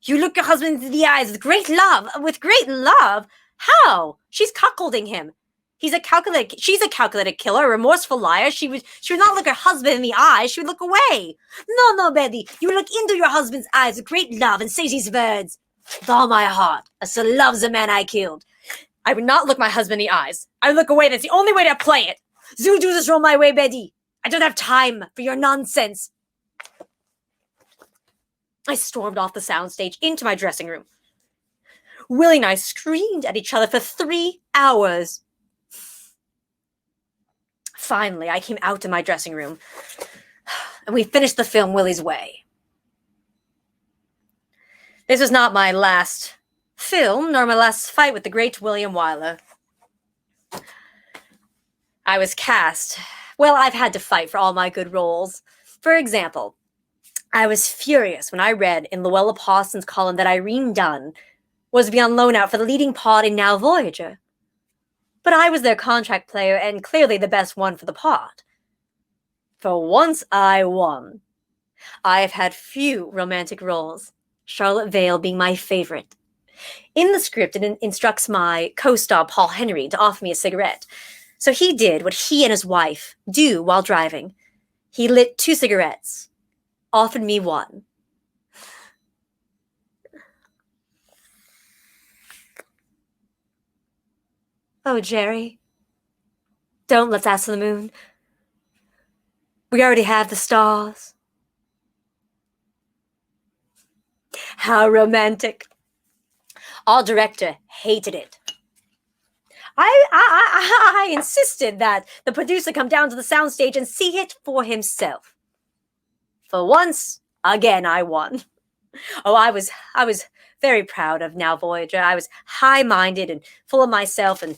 You look your husband into the eyes with great love. With great love? How? She's cuckolding him. She's a calculated killer, a remorseful liar. She would not look her husband in the eyes. She would look away. No, no, Betty. You look into your husband's eyes with great love and say these words. With all my heart, I still love the man I killed. I would not look my husband in the eyes. I would look away. That's the only way to play it. Do this roll my way, Betty. I don't have time for your nonsense. I stormed off the soundstage into my dressing room. Willie and I screamed at each other for 3 hours. Finally, I came out to my dressing room, and we finished the film Willie's Way. This was not my last film, nor my last fight with the great William Wyler. I was cast. Well, I've had to fight for all my good roles. For example, I was furious when I read in Luella Parsons' column that Irene Dunn was to be on loan out for the leading part in Now Voyager. But I was their contract player and clearly the best one for the part. For once I won. I have had few romantic roles, Charlotte Vale being my favorite. In the script, it instructs my co-star Paul Henry to offer me a cigarette. So he did what he and his wife do while driving. He lit 2 cigarettes, offered me 1. Oh, Jerry, don't let's ask for the moon. We already have the stars. How romantic. Our director hated it. I insisted that the producer come down to the soundstage and see it for himself. For once, again, I won. Oh, I was very proud of Now Voyager. I was high-minded and full of myself and,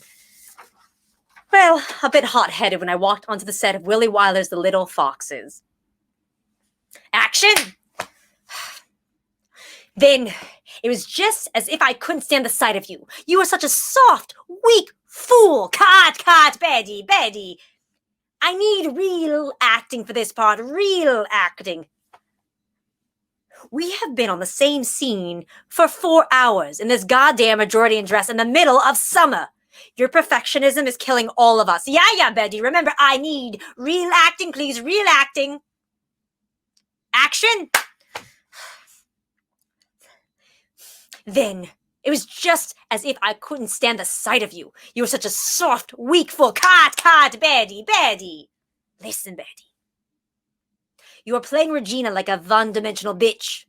well, a bit hot-headed when I walked onto the set of Willie Wyler's The Little Foxes. Action! Then it was just as if I couldn't stand the sight of you. You were such a soft, weak fool. Cut, Betty. I need real acting for this part, real acting. We have been on the same scene for 4 hours in this goddamn Edwardian dress in the middle of summer. Your perfectionism is killing all of us. Yeah, Betty. Remember, I need real acting, please. Real acting. Action. Then it was just as if I couldn't stand the sight of you. You were such a soft, weak fool. Cut, Betty. Listen, Betty. You are playing Regina like a one-dimensional bitch.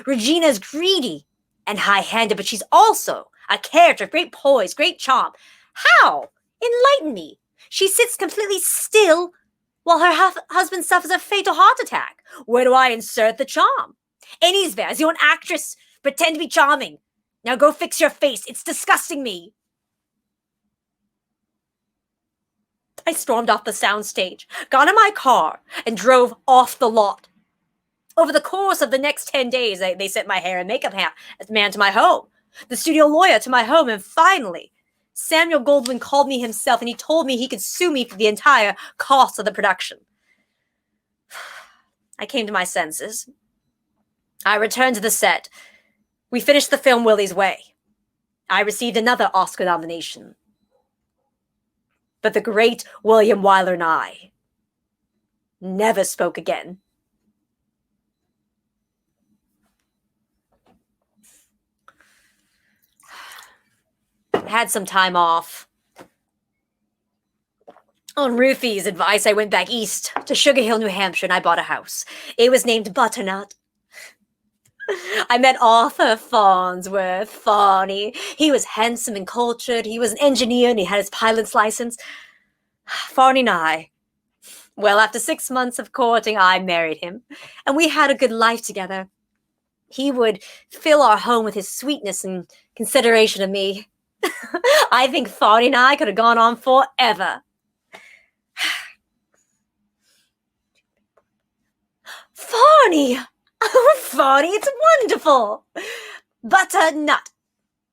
Regina is greedy and high-handed, but she's also a character of great poise, great charm. How? Enlighten me. She sits completely still while her husband suffers a fatal heart attack. Where do I insert the charm? Any's there, as you're an actress. Pretend to be charming. Now go fix your face. It's disgusting me. I stormed off the soundstage, got in my car, and drove off the lot. Over the course of the next 10 days, they sent my hair and makeup man to my home, the studio lawyer to my home, and finally, Samuel Goldwyn called me himself, and he told me he could sue me for the entire cost of the production. I came to my senses. I returned to the set. We finished the film Willie's Way. I received another Oscar nomination. But the great William Wyler and I never spoke again. I had some time off. On Rufy's advice, I went back east to Sugar Hill, New Hampshire, and I bought a house. It was named Butternut. I met Arthur Farnsworth, Farney. He was handsome and cultured. He was an engineer and he had his pilot's license. Farney and I, well, after 6 months of courting, I married him, and we had a good life together. He would fill our home with his sweetness and consideration of me. I think Farney and I could have gone on forever. Farney! Oh, Farney, it's wonderful. Butternut.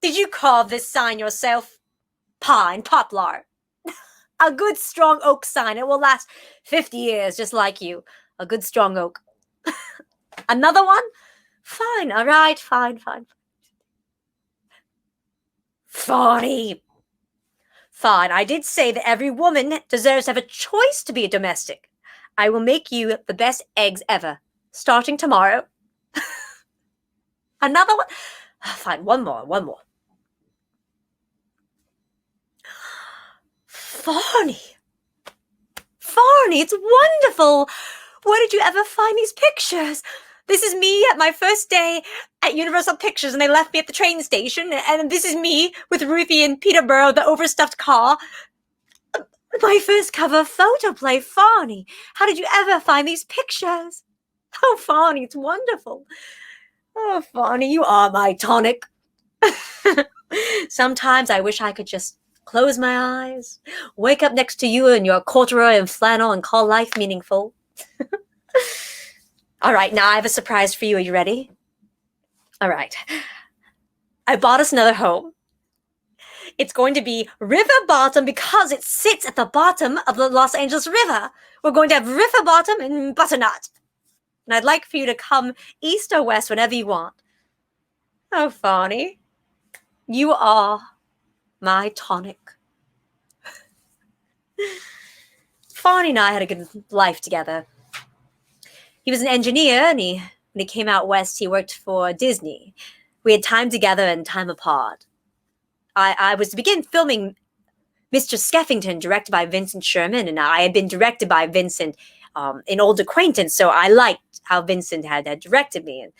Did you carve this sign yourself? Pine, poplar. A good strong oak sign. It will last 50 years, just like you. A good strong oak. Another one? Fine, all right, fine. Fawny. Fine, I did say that every woman deserves to have a choice to be a domestic. I will make you the best eggs ever, starting tomorrow. Another one? Fine, one more. Fawny, it's wonderful. Where did you ever find these pictures? This is me at my first day at Universal Pictures, and they left me at the train station. And this is me with Ruthie and Peterborough, the overstuffed car. My first cover photo play, Fawny. How did you ever find these pictures? Oh, Fawny, it's wonderful. Oh, Fawny, you are my tonic. Sometimes I wish I could just close my eyes, wake up next to you in your corduroy and flannel and call life meaningful. All right, now I have a surprise for you. Are you ready? All right. I bought us another home. It's going to be river bottom because it sits at the bottom of the Los Angeles River. We're going to have river bottom and butternut. And I'd like for you to come east or west whenever you want. Oh, Fawny, you are my tonic. Fawny and I had a good life together. He was an engineer, and when he came out west, he worked for Disney. We had time together and time apart. I was to begin filming Mr. Skeffington, directed by Vincent Sherman, and I had been directed by Vincent, an old acquaintance, so I liked how Vincent had directed me. And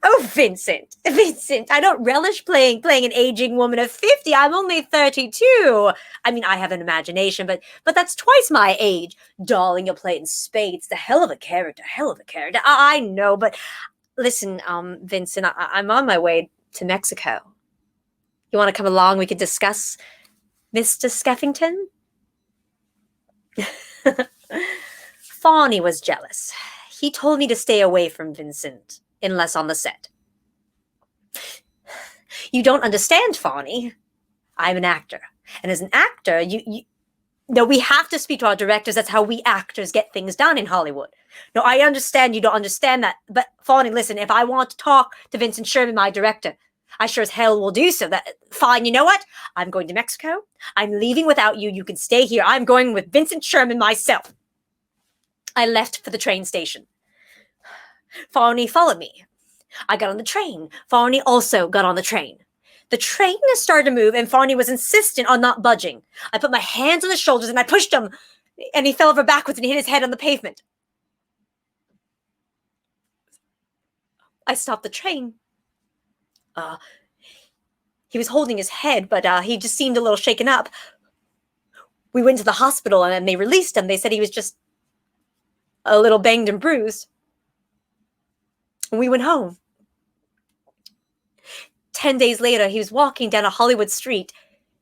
oh, Vincent, I don't relish playing an aging woman of 50. I'm only 32. I mean, I have an imagination, but that's twice my age. Darling, you'll play it in spades. The hell of a character. I know, but listen, Vincent, I'm on my way to Mexico. You want to come along? We could discuss Mr. Skeffington? Fawny was jealous. He told me to stay away from Vincent, unless on the set. You don't understand, Fawny. I'm an actor. And as an actor, we have to speak to our directors. That's how we actors get things done in Hollywood. No, I understand you don't understand that. But Fawny, listen, if I want to talk to Vincent Sherman, my director, I sure as hell will do so. Fine, you know what? I'm going to Mexico. I'm leaving without you. You can stay here. I'm going with Vincent Sherman myself. I left for the train station. Fawny followed me. I got on the train. Fawny also got on the train. The train started to move, and Fawny was insistent on not budging. I put my hands on his shoulders, and I pushed him, and he fell over backwards and hit his head on the pavement. I stopped the train. He was holding his head, but he just seemed a little shaken up. We went to the hospital, and they released him. They said he was just a little banged and bruised. And we went home. 10 days later, he was walking down a Hollywood street.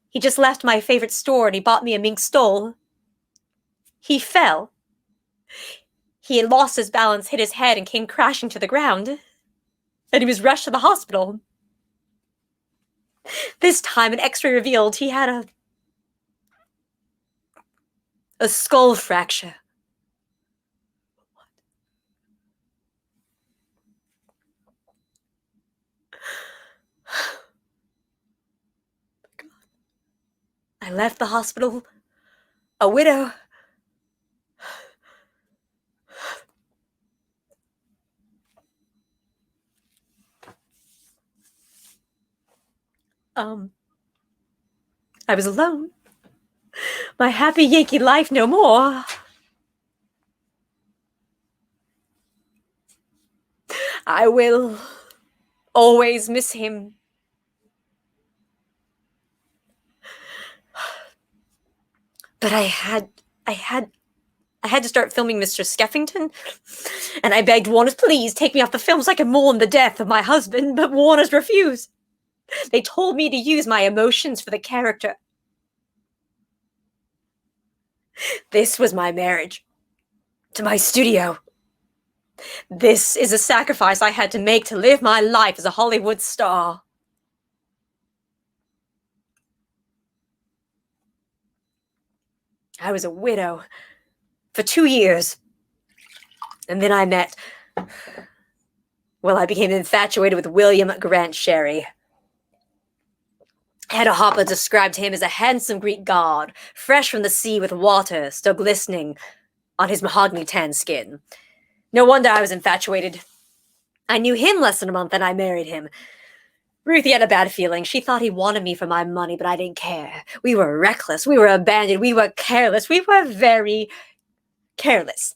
He just left my favorite store, and he bought me a mink stole. He fell. He had lost his balance, hit his head, and came crashing to the ground. And he was rushed to the hospital. This time, an x-ray revealed he had a skull fracture. I left the hospital a widow. I was alone. My happy Yankee life no more. I will always miss him. But I had to start filming Mr. Skeffington, and I begged Warner's, please take me off the film so I can mourn the death of my husband, but Warner's refused. They told me to use my emotions for the character. This was my marriage to my studio. This is a sacrifice I had to make to live my life as a Hollywood star. I was a widow for 2 years. And then I became infatuated with William Grant Sherry. Hedda Hopper described him as a handsome Greek god, fresh from the sea with water still glistening on his mahogany tan skin. No wonder I was infatuated. I knew him less than a month and I married him. Ruthie had a bad feeling. She thought he wanted me for my money, but I didn't care. We were reckless. We were abandoned. We were careless. We were very careless.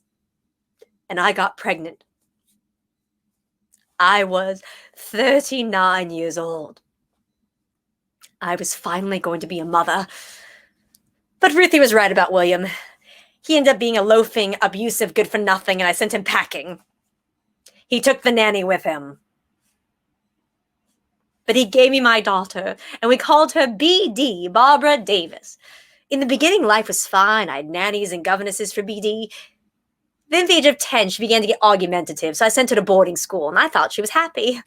And I got pregnant. I was 39 years old. I was finally going to be a mother. But Ruthie was right about William. He ended up being a loafing, abusive, good-for-nothing, and I sent him packing. He took the nanny with him. But he gave me my daughter, and we called her BD, Barbara Davis. In the beginning, life was fine. I had nannies and governesses for BD. Then at the age of 10, she began to get argumentative, so I sent her to boarding school, and I thought she was happy.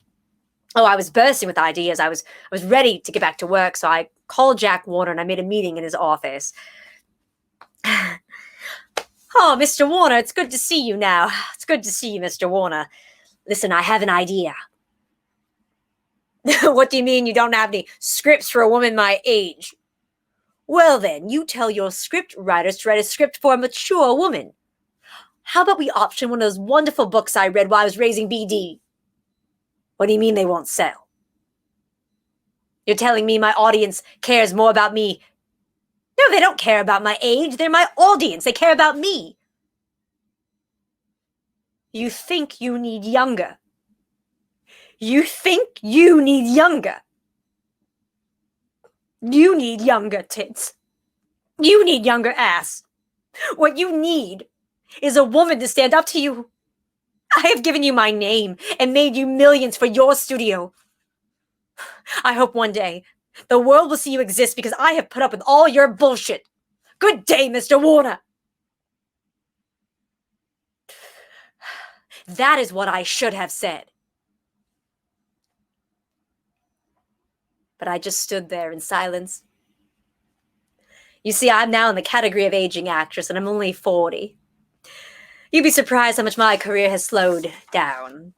Oh, I was bursting with ideas. I was ready to get back to work, so I called Jack Warner, and I made a meeting in his office. Oh, Mr. Warner, it's good to see you now. It's good to see you, Mr. Warner. Listen, I have an idea. What do you mean you don't have any scripts for a woman my age? Well then, you tell your script writers to write a script for a mature woman. How about we option one of those wonderful books I read while I was raising BD? What do you mean they won't sell? You're telling me my audience cares more about me? No, they don't care about my age. They're my audience. They care about me. You think you need younger. You think you need younger. You need younger tits. You need younger ass. What you need is a woman to stand up to you. I have given you my name and made you millions for your studio. I hope one day the world will see you exist because I have put up with all your bullshit. Good day, Mr. Warner. That is what I should have said. But I just stood there in silence. You see, I'm now in the category of aging actress, and I'm only 40. You'd be surprised how much my career has slowed down.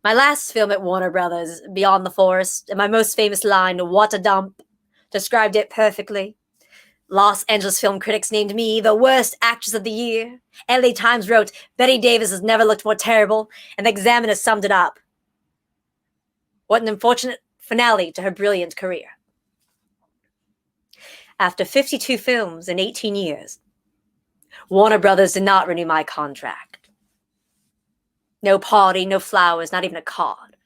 My last film at Warner Brothers, Beyond the Forest, and my most famous line, "What a dump," described it perfectly. Los Angeles film critics named me the worst actress of the year. LA Times wrote, "Bette Davis has never looked more terrible," and the Examiner summed it up. What an unfortunate finale to her brilliant career. After 52 films in 18 years, Warner Brothers did not renew my contract. No party, no flowers, not even a card.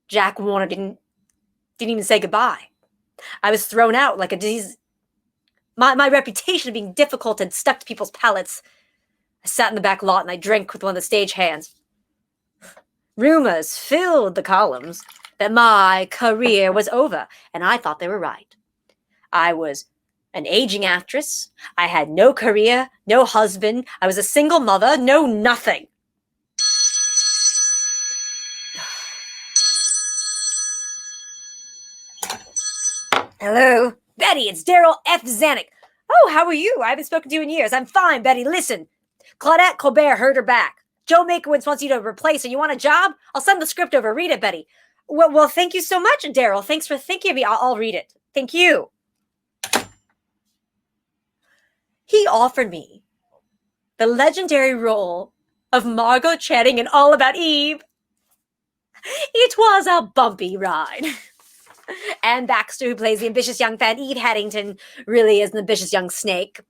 Jack Warner didn't even say goodbye. I was thrown out like a disease. My reputation of being difficult had stuck to people's palates. I sat in the back lot and I drank with one of the stagehands. Rumors filled the columns that my career was over, and I thought they were right. I was an aging actress. I had no career, no husband. I was a single mother, no nothing. Hello? Betty, it's Daryl F. Zanuck. Oh, how are you? I haven't spoken to you in years. I'm fine, Betty. Listen, Claudette Colbert hurt her back. Joe Makowitz wants you to replace her. You want a job? I'll send the script over. Read it, Betty. Well, thank you so much, Daryl. Thanks for thinking of me. I'll read it. Thank you. He offered me the legendary role of Margot Channing in All About Eve. It was a bumpy ride. Anne Baxter, who plays the ambitious young fan Eve Haddington, really is an ambitious young snake.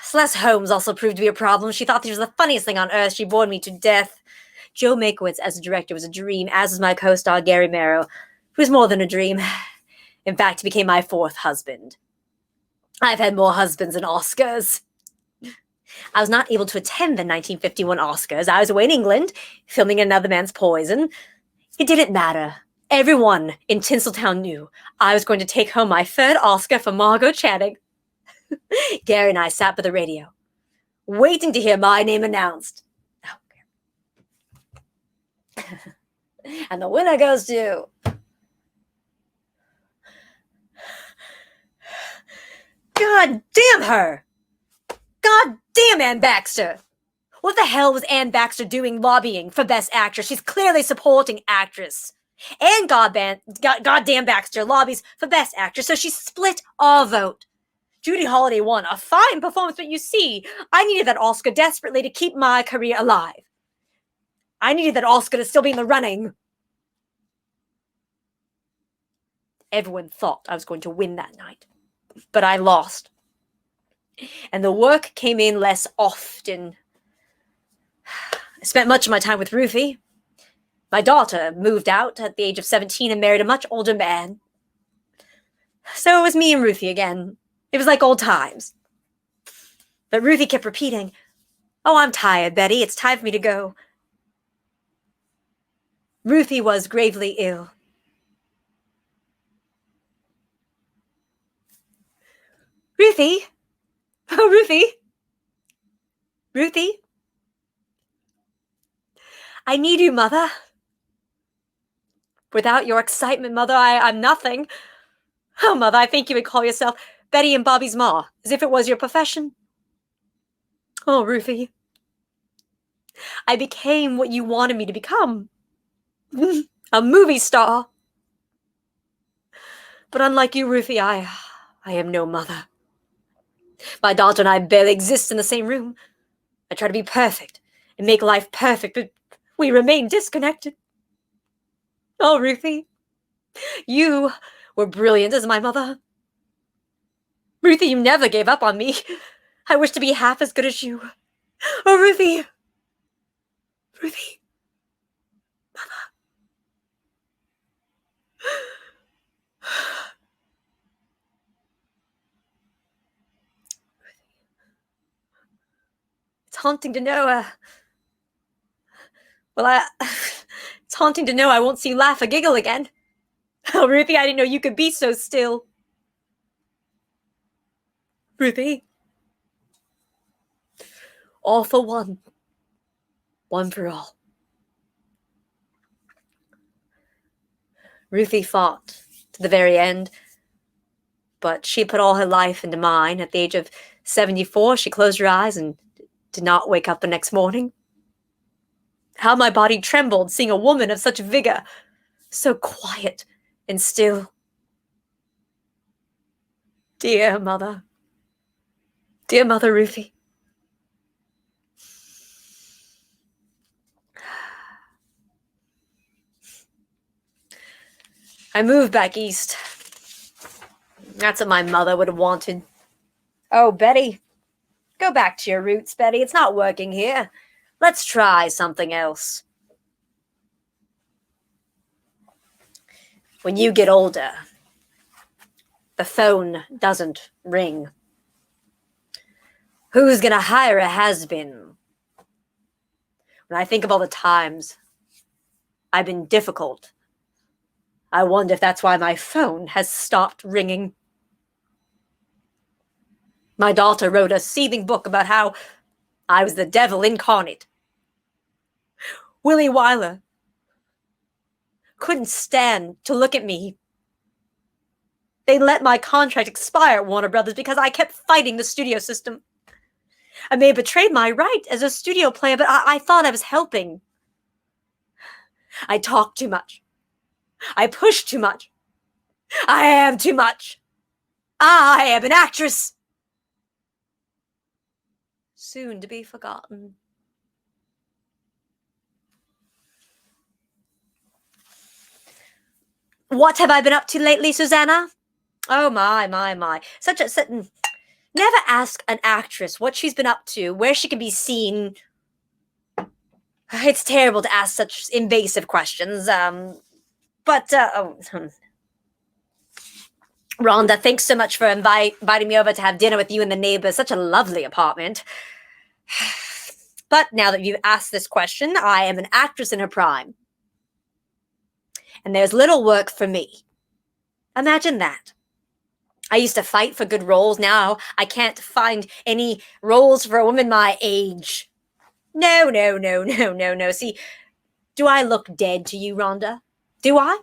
Celeste Holmes also proved to be a problem. She thought she was the funniest thing on earth. She bored me to death. Joe Makowitz as a director was a dream, as was my co-star Gary Merrow, who was more than a dream. In fact, he became my fourth husband. I've had more husbands than Oscars. I was not able to attend the 1951 Oscars. I was away in England, filming Another Man's Poison. It didn't matter. Everyone in Tinseltown knew I was going to take home my third Oscar for Margot Channing. Gary and I sat by the radio. waiting to hear my name announced. Oh. And the winner goes to... God damn her! God damn Ann Baxter! What the hell was Ann Baxter doing lobbying for Best Actress? She's clearly supporting actress. And goddamn Baxter lobbies for Best Actress, so she split our vote. Judy Holliday won. A fine performance, but you see, I needed that Oscar desperately to keep my career alive. I needed that Oscar to still be in the running. Everyone thought I was going to win that night, but I lost. And the work came in less often. I spent much of my time with Ruthie. My daughter moved out at the age of 17 and married a much older man. So it was me and Ruthie again. It was like old times. But Ruthie kept repeating, "Oh, I'm tired, Betty. It's time for me to go." Ruthie was gravely ill. Ruthie? Oh, Ruthie? Ruthie? I need you, Mother. Without your excitement, Mother, I'm nothing. Oh, Mother, I think you would call yourself Betty and Bobby's ma, as if it was your profession. Oh, Ruthie. I became what you wanted me to become. A movie star. But unlike you, Ruthie, I am no mother. My daughter and I barely exist in the same room. I try to be perfect and make life perfect, but we remain disconnected. Oh, Ruthie, you were brilliant as my mother. Ruthie, you never gave up on me. I wish to be half as good as you. Oh, Ruthie. Ruthie. Mother. It's haunting to know, it's haunting to know I won't see you laugh or giggle again. Oh, Ruthie, I didn't know you could be so still. Ruthie. All for one. One for all. Ruthie fought to the very end, but she put all her life into mine. At the age of 74, she closed her eyes and did not wake up the next morning. How my body trembled seeing a woman of such vigor, so quiet and still. Dear Mother Ruthie. I moved back east. That's what my mother would have wanted. Oh, Betty. Go back to your roots, Betty. It's not working here. Let's try something else. When you get older, the phone doesn't ring. Who's gonna hire a has-been? When I think of all the times I've been difficult, I wonder if that's why my phone has stopped ringing. My daughter wrote a seething book about how I was the devil incarnate. Willie Wyler couldn't stand to look at me. They let my contract expire at Warner Brothers because I kept fighting the studio system. I may have betrayed my right as a studio player, but I thought I was helping. I talked too much. I pushed too much. I am too much. I am an actress. Soon to be forgotten. What have I been up to lately, Susanna? Oh, my. Never ask an actress what she's been up to, where she can be seen. It's terrible to ask such invasive questions, Rhonda, thanks so much for inviting me over to have dinner with you and the neighbors. Such a lovely apartment. But now that you've asked this question, I am an actress in her prime. And there's little work for me. Imagine that. I used to fight for good roles. Now I can't find any roles for a woman my age. No, no, no, no, no, no. See, do I look dead to you, Rhonda? Do I?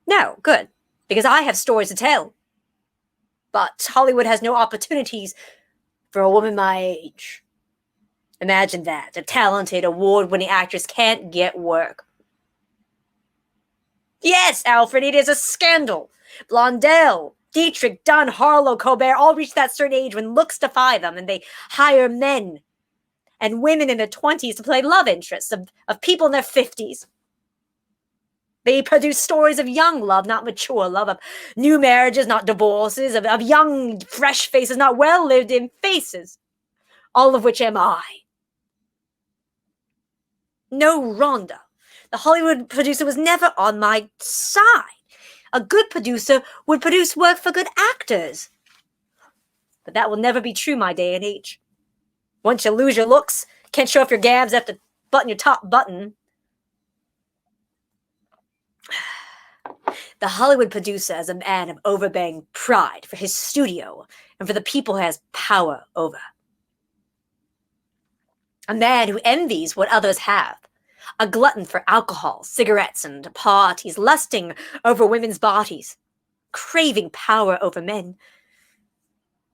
No, good. Because I have stories to tell. But Hollywood has no opportunities for a woman my age. Imagine that. A talented, award-winning actress can't get work. Yes, Alfred, it is a scandal. Blondell, Dietrich, Dunn, Harlow, Colbert all reach that certain age when looks defy them, and they hire men and women in their 20s to play love interests of people in their 50s. They produce stories of young love, not mature love, of new marriages, not divorces, of young, fresh faces, not well-lived-in faces, all of which am I. No, Rhonda. The Hollywood producer was never on my side. A good producer would produce work for good actors. But that will never be true my day and age. Once you lose your looks, can't show off your gabs, have to button your top button. The Hollywood producer is a man of overbearing pride for his studio and for the people he has power over. A man who envies what others have. A glutton for alcohol, cigarettes, and parties, lusting over women's bodies, craving power over men.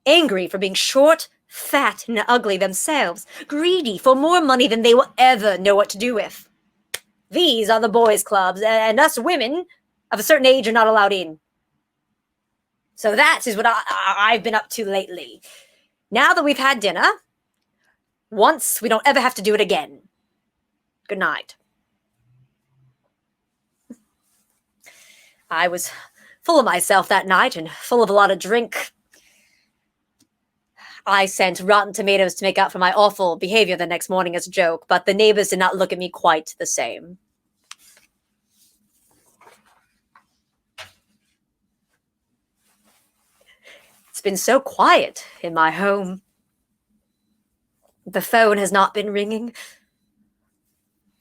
Angry for being short, fat, and ugly themselves, greedy for more money than they will ever know what to do with. These are the boys' clubs, and us women of a certain age are not allowed in. So that is what I've been up to lately. Now that we've had dinner, once we don't ever have to do it again. Good night. I was full of myself that night and full of a lot of drink. I sent Rotten Tomatoes to make up for my awful behavior the next morning as a joke, but the neighbors did not look at me quite the same. It's been so quiet in my home. The phone has not been ringing.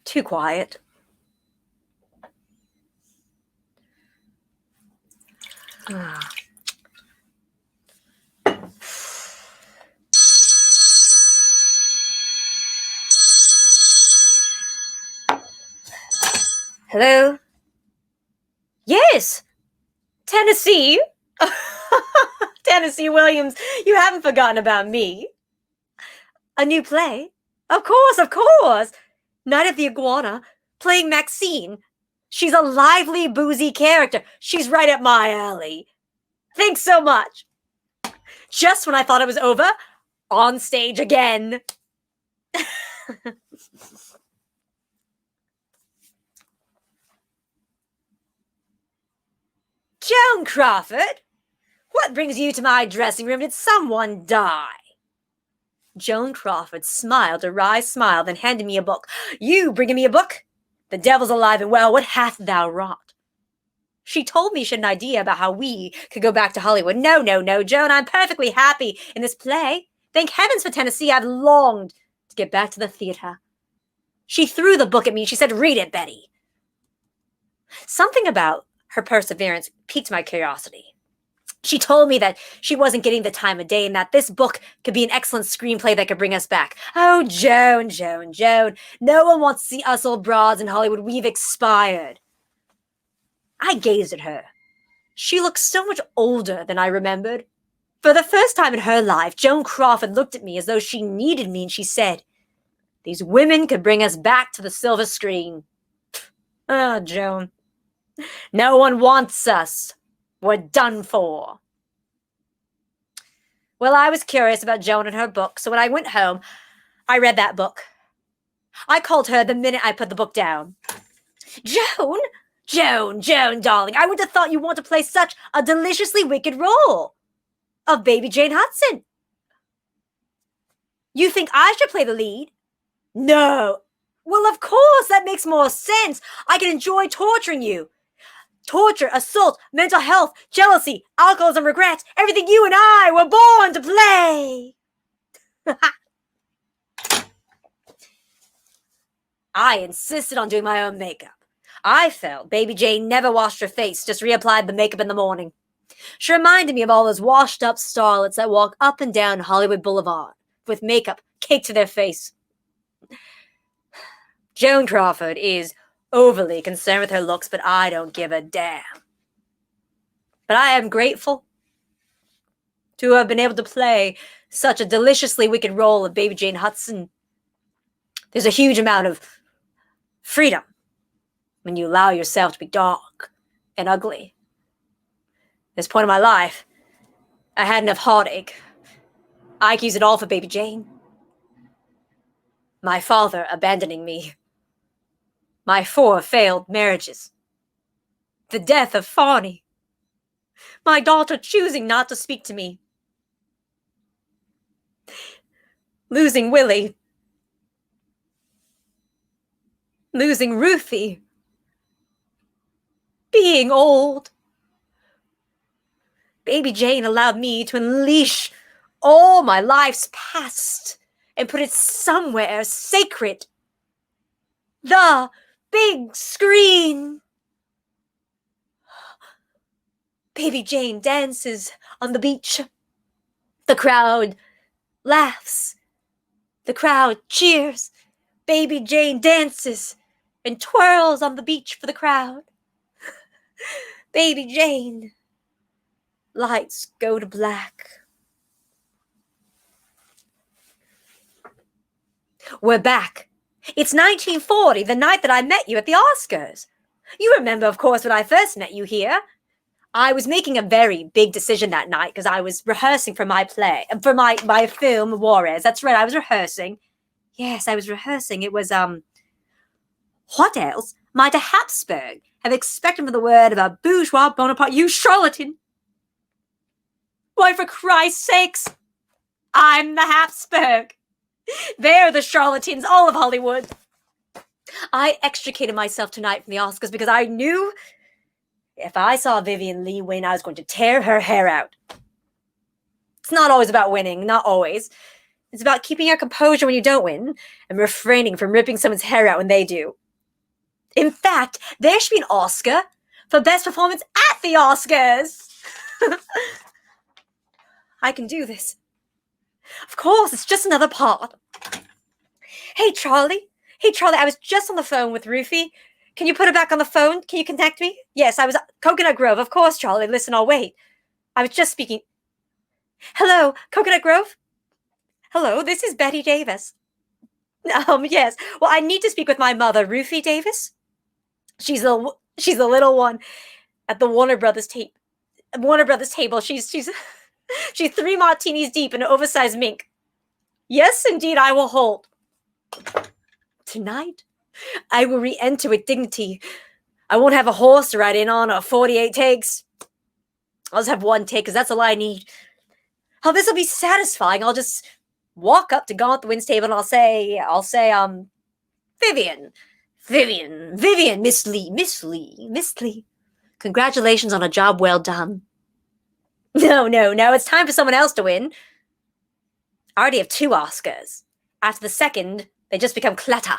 Too quiet. Hello? Yes! Tennessee? Tennessee Williams, you haven't forgotten about me. A new play? Of course, of course! Night of the Iguana, playing Maxine. She's a lively, boozy character. She's right up my alley. Thanks so much. Just when I thought it was over, on stage again. Joan Crawford, what brings you to my dressing room? Did someone die? Joan Crawford smiled a wry smile, then handed me a book. You bringing me a book? The devil's alive and well. What hath thou wrought? She told me she had an idea about how we could go back to Hollywood. No, no, no, Joan, I'm perfectly happy in this play. Thank heavens for Tennessee. I've longed to get back to the theater. She threw the book at me. She said, read it, Betty. Something about her perseverance piqued my curiosity. She told me that she wasn't getting the time of day and that this book could be an excellent screenplay that could bring us back. Oh, Joan, Joan, Joan. No one wants to see us old broads in Hollywood. We've expired. I gazed at her. She looked so much older than I remembered. For the first time in her life, Joan Crawford looked at me as though she needed me, and she said, these women could bring us back to the silver screen. Ah, Joan. No one wants us. We're done for. Well, I was curious about Joan and her book, so when I went home, I read that book. I called her the minute I put the book down. Joan? Joan, Joan, darling, I would have thought you want to play such a deliciously wicked role of Baby Jane Hudson. You think I should play the lead? No. Well, of course, that makes more sense. I can enjoy torturing you. Torture, assault, mental health, jealousy, alcoholism, regrets, everything you and I were born to play. I insisted on doing my own makeup. I felt Baby Jane never washed her face, just reapplied the makeup in the morning. She reminded me of all those washed-up starlets that walk up and down Hollywood Boulevard with makeup caked to their face. Joan Crawford is overly concerned with her looks, but I don't give a damn. But I am grateful to have been able to play such a deliciously wicked role of Baby Jane Hudson. There's a huge amount of freedom when you allow yourself to be dark and ugly. At this point in my life, I had enough heartache. I could use it all for Baby Jane. My father abandoning me. My 4 failed marriages. The death of Fawny. My daughter choosing not to speak to me. Losing Willie. Losing Ruthie. Being old. Baby Jane allowed me to unleash all my life's past and put it somewhere sacred. The big screen. Baby Jane dances on the beach. The crowd laughs. The crowd cheers. Baby Jane dances and twirls on the beach for the crowd. Baby Jane. Lights go to black. We're back. It's 1940, the night that I met you at the Oscars. You remember, of course, when I first met you here. I was making a very big decision that night because I was rehearsing for my play, for my film, Juarez. That's right, I was rehearsing. Yes, I was rehearsing. It was, what else might a Habsburg have expected from the word of a bourgeois Bonaparte, you charlatan? Why, for Christ's sakes, I'm the Habsburg. They're the charlatans, all of Hollywood. I extricated myself tonight from the Oscars because I knew if I saw Vivien Leigh win, I was going to tear her hair out. It's not always about winning, not always. It's about keeping your composure when you don't win and refraining from ripping someone's hair out when they do. In fact, there should be an Oscar for best performance at the Oscars. I can do this. Of course, it's just another part. Hey, Charlie. Hey, Charlie, I was just on the phone with Rufy. Can you put her back on the phone? Can you connect me? Yes, I was Coconut Grove. Of course, Charlie. Listen, I'll wait. I was just speaking. Hello, Coconut Grove? Hello, this is Bette Davis. Yes. Well, I need to speak with my mother, Rufy Davis. She's the little one at the Warner Brothers table. She's 3 martinis deep in an oversized mink. Yes, indeed, I will hold. Tonight, I will re-enter with dignity. I won't have a horse to ride in on or 48 takes. I'll just have 1 take, because that's all I need. Oh, this will be satisfying. I'll just walk up to Gone with the Wind's table and I'll say, Vivian, Miss Lee. Congratulations on a job well done. No, it's time for someone else to win. I already have 2 Oscars. After the second, they just become clutter.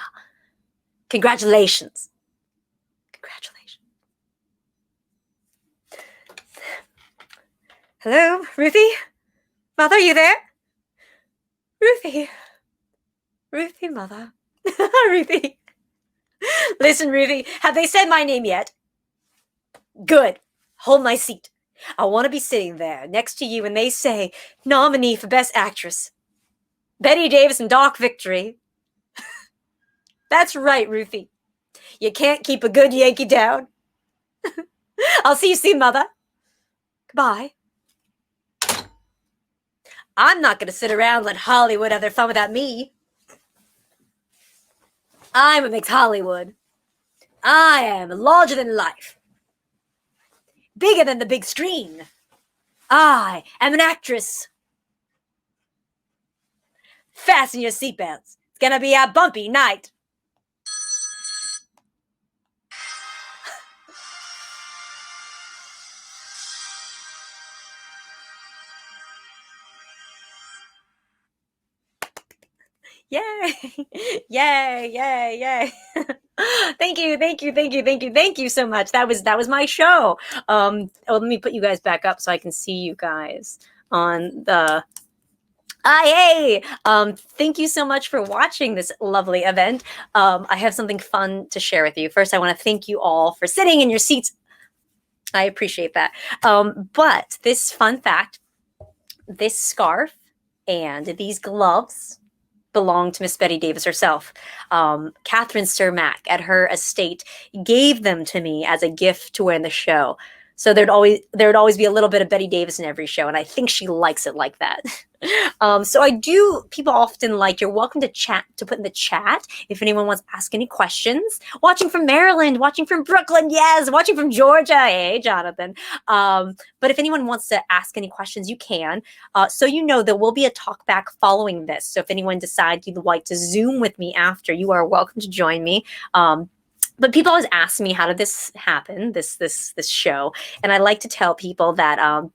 Congratulations. Hello, Ruthie? Mother, you there? Ruthie, Mother. Ruthie. Listen, Ruthie, have they said my name yet? Good. Hold my seat. I want to be sitting there next to you when they say nominee for Best Actress. Bette Davis and Doc Victory. That's right, Ruthie. You can't keep a good Yankee down. I'll see you soon, Mother. Goodbye. I'm not going to sit around and let Hollywood have their fun without me. I'm what makes Hollywood. I am larger than life. Bigger than the big screen. I am an actress. Fasten your seatbelts. It's going to be a bumpy night. Yay! Yay! Thank you, thank you, thank you, thank you, thank you so much. That was my show. Let me put you guys back up so I can see you guys on the. Hey! Thank you so much for watching this lovely event. I have something fun to share with you. First, I want to thank you all for sitting in your seats. I appreciate that. But this fun fact, this scarf and these gloves belong to Miss Bette Davis herself. Catherine Cermak at her estate gave them to me as a gift to wear in the show. So there'd always be a little bit of Bette Davis in every show, and I think she likes it like that. So people often you're welcome to put in the chat if anyone wants to ask any questions. Watching from Maryland, watching from Brooklyn, yes, watching from Georgia, hey, Jonathan. But if anyone wants to ask any questions, you can. So there will be a talk back following this. So if anyone decides you'd like to Zoom with me after, you are welcome to join me. But people always ask me, how did this happen, this show? And I like to tell people that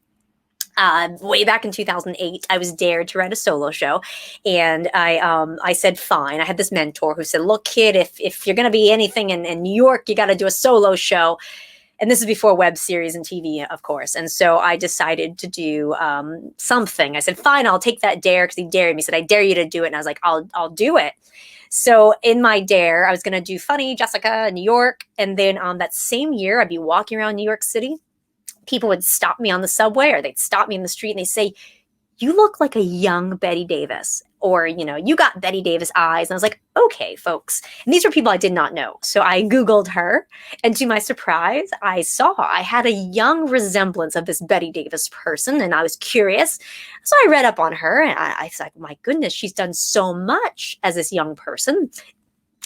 way back in 2008, I was dared to write a solo show, and I said fine. I had this mentor who said, "Look, kid, if you're going to be anything in New York, you got to do a solo show." And this is before web series and TV, of course. And so I decided to do something. I said, "Fine, I'll take that dare," because he dared me. He said, "I dare you to do it," and I was like, "I'll do it." So in my dare, I was going to do Funny Jessica, New York. And then that same year, I'd be walking around New York City. People would stop me on the subway, or they'd stop me in the street, and they say, "You look like a young Bette Davis," or, "You got Bette Davis eyes." And I was like, okay, folks. And these were people I did not know. So I Googled her, and to my surprise, I saw I had a young resemblance of this Bette Davis person, and I was curious. So I read up on her, and I was like, my goodness, she's done so much as this young person.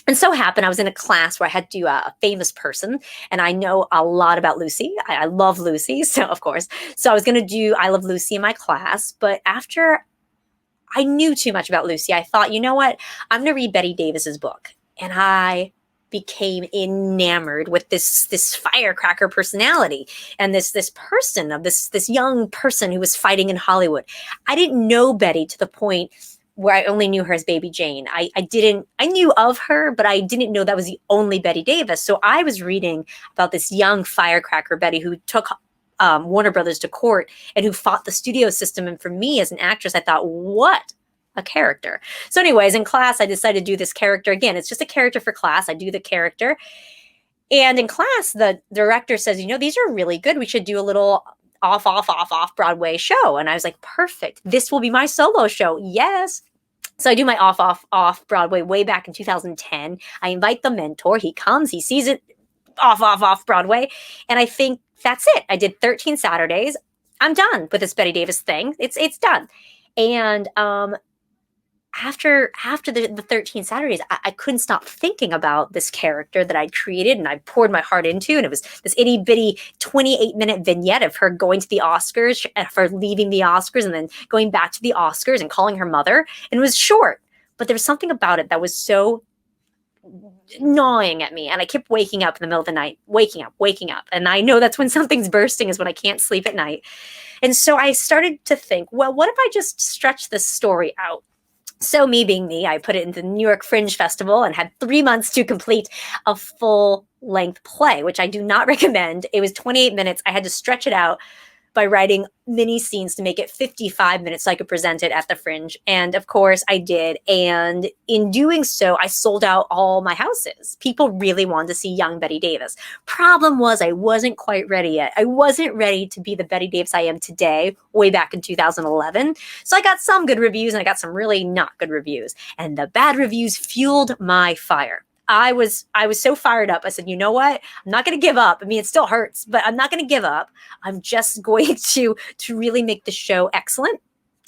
And so happened I was in a class where I had to do a famous person, and I know a lot about Lucy. I love Lucy, so of course. So I was going to do I Love Lucy in my class, but after I knew too much about Lucy, I thought, you know what? I'm going to read Bette Davis's book. And I became enamored with this firecracker personality and this person of this young person who was fighting in Hollywood. I didn't know Bette to the point where I only knew her as Baby Jane. I knew of her, but I didn't know that was the only Bette Davis. So I was reading about this young firecracker Bette who took Warner Brothers to court and who fought the studio system. And for me as an actress, I thought, what a character. So anyways, in class, I decided to do this character. Again, it's just a character for class. I do the character. And in class, the director says, these are really good. We should do a little off Broadway show. And I was like, perfect. This will be my solo show. Yes. So I do my off Broadway way back in 2010. I invite the mentor. He comes, he sees it off Broadway. And I think that's it. I did 13 Saturdays. I'm done with this Bette Davis thing. It's done. And after the 13 Saturdays, I couldn't stop thinking about this character that I'd created and I poured my heart into. And it was this itty bitty 28-minute vignette of her going to the Oscars, of her leaving the Oscars and then going back to the Oscars and calling her mother. And it was short, but there was something about it that was so gnawing at me. And I kept waking up in the middle of the night, waking up. And I know that's when something's bursting, is when I can't sleep at night. And so I started to think, well, what if I just stretch this story out? So me being me, I put it into the New York Fringe Festival and had 3 months to complete a full-length play, which I do not recommend. It was 28 minutes. I had to stretch it out by writing mini scenes to make it 55 minutes so I could present it at the Fringe. And of course I did. And in doing so, I sold out all my houses. People really wanted to see young Bette Davis. Problem was, I wasn't quite ready yet. I wasn't ready to be the Bette Davis I am today, way back in 2011. So I got some good reviews and I got some really not good reviews. And the bad reviews fueled my fire. I was so fired up. I said, you know what? I'm not going to give up. I mean, it still hurts, but I'm not going to give up. I'm just going to really make the show excellent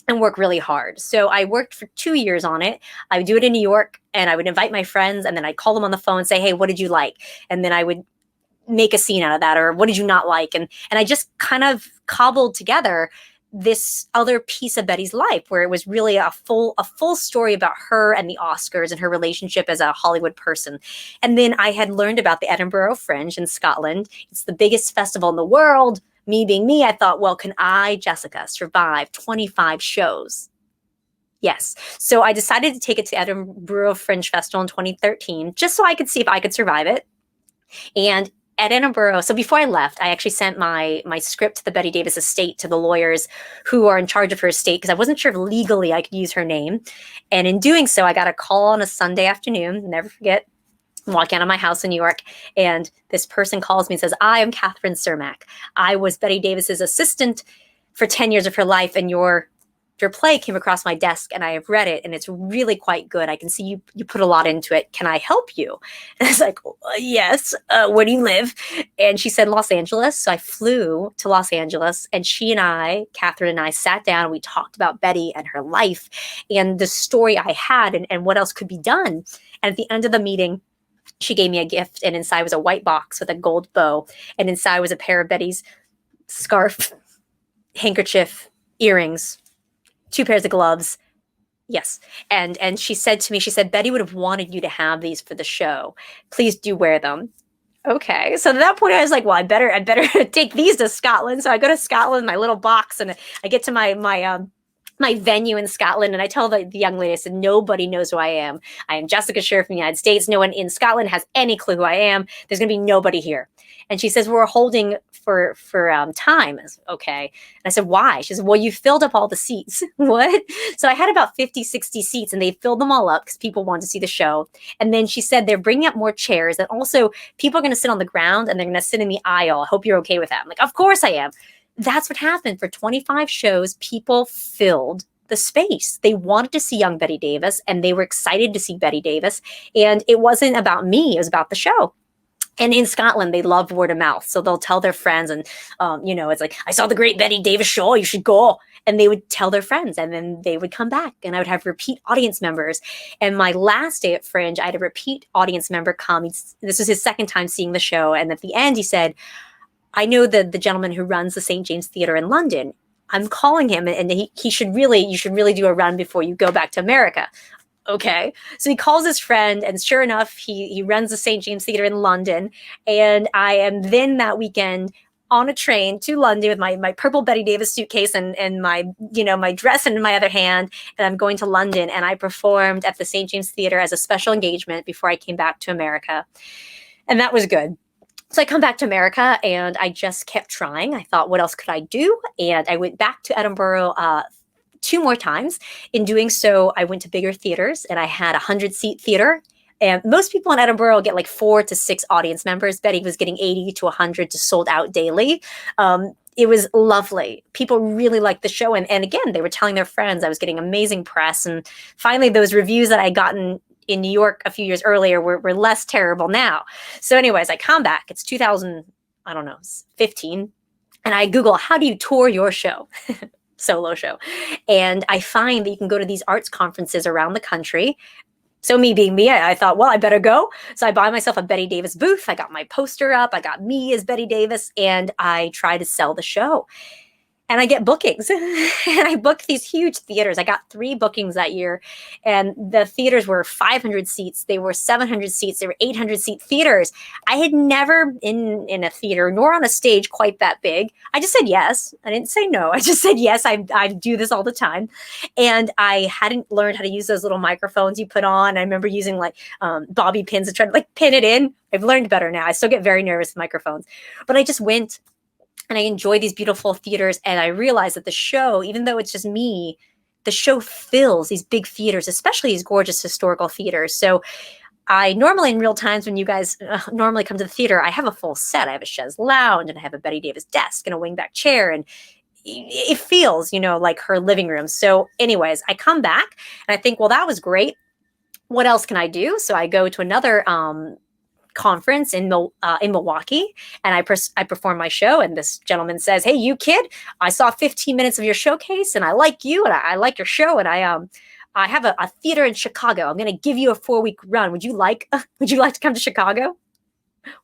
and work really hard. So I worked for 2 years on it. I would do it in New York and I would invite my friends and then I'd call them on the phone and say, hey, what did you like? And then I would make a scene out of that, or what did you not like? And I just kind of cobbled together this other piece of Bette's life where it was really a full story about her and the Oscars and her relationship as a Hollywood person. And then I had learned about the Edinburgh Fringe in Scotland. It's the biggest festival in the world. Me being me, I thought, well, can I, Jessica, survive 25 shows? Yes. So I decided to take it to Edinburgh Fringe Festival in 2013, just so I could see if I could survive it. And at Edinburgh, so before I left, I actually sent my script to the Bette Davis estate, to the lawyers who are in charge of her estate, because I wasn't sure if legally I could use her name. And in doing so, I got a call on a Sunday afternoon, never forget. I'm walking out of my house in New York, and this person calls me and says, I am Catherine Cermak. I was Bette Davis's assistant for 10 years of her life, and your play came across my desk, and I have read it, and it's really quite good. I can see you put a lot into it. Can I help you? And I was like, yes. Where do you live? And she said, Los Angeles. So I flew to Los Angeles, and Catherine and I sat down, and we talked about Bette and her life and the story I had, and what else could be done. And at the end of the meeting, she gave me a gift, and inside was a white box with a gold bow, and inside was a pair of Bette's scarf, handkerchief, earrings, 2 pairs of gloves. Yes. And she said to me, she said, Bette would have wanted you to have these for the show. Please do wear them. Okay. So at that point I was like, well, I better take these to Scotland. So I go to Scotland, my little box, and I get to my venue in Scotland, and I tell the young lady, I said, nobody knows who I am. I am Jessica Scher from the United States. No one in Scotland has any clue who I am. There's going to be nobody here. And she says, we're holding for time. I said, okay. And I said, why? She said, well, you filled up all the seats. What? So I had about 50, 60 seats, and they filled them all up because people wanted to see the show. And then she said, they're bringing up more chairs, and also people are going to sit on the ground, and they're going to sit in the aisle. I hope you're okay with that. I'm like, of course I am. That's what happened. For 25 shows, people filled the space. They wanted to see young Bette Davis, and they were excited to see Bette Davis. And it wasn't about me. It was about the show. And in Scotland, they love word of mouth. So they'll tell their friends, and, it's like, I saw the great Bette Davis show. You should go. And they would tell their friends, and then they would come back, and I would have repeat audience members. And my last day at Fringe, I had a repeat audience member come. This was his second time seeing the show. And at the end, he said, I know the gentleman who runs the St. James Theatre in London. I'm calling him, and you should really do a run before you go back to America. Okay. So he calls his friend, and sure enough, he runs the St. James Theatre in London. And I am then that weekend on a train to London with my purple Bette Davis suitcase and my dress in my other hand. And I'm going to London, and I performed at the St. James Theatre as a special engagement before I came back to America. And that was good. So I come back to America, and I just kept trying. I thought, what else could I do? And I went back to Edinburgh 2 more times. In doing so, I went to bigger theaters, and I had a 100-seat theater. And most people in Edinburgh get like 4 to 6 audience members. Bette was getting 80 to 100 to sold out daily. It was lovely. People really liked the show. And again, they were telling their friends. I was getting amazing press. And finally, those reviews that I had gotten in New York a few years earlier were less terrible now. So anyways, I come back. It's 2015. And I Google, how do you tour your show? Solo show. And I find that you can go to these arts conferences around the country. So me being me, I thought, well, I better go. So I buy myself a Bette Davis booth. I got my poster up. I got me as Bette Davis, and I try to sell the show. And I get bookings, and I booked these huge theaters. I got 3 bookings that year, and the theaters were 500 seats. They were 700 seats. They were 800-seat theaters. I had never been in a theater nor on a stage quite that big. I just said yes. I didn't say no. I just said yes. I do this all the time. And I hadn't learned how to use those little microphones you put on. I remember using bobby pins to try to pin it in. I've learned better now. I still get very nervous with microphones, but I just went. And I enjoy these beautiful theaters. And I realized that the show, even though it's just me, the show fills these big theaters, especially these gorgeous historical theaters. So I normally, in real times, when you guys normally come to the theater, I have a full set. I have a chaise lounge, and I have a Bette Davis desk and a wingback chair. And it feels, like her living room. So anyways, I come back, and I think, well, that was great. What else can I do? So I go to another conference in Milwaukee, and I perform my show, and this gentleman says, hey, you kid, I saw 15 minutes of your showcase, and I like you, and I like your show, and I have a theater in Chicago. I'm going to give you a 4-week run. Would you like to come to Chicago?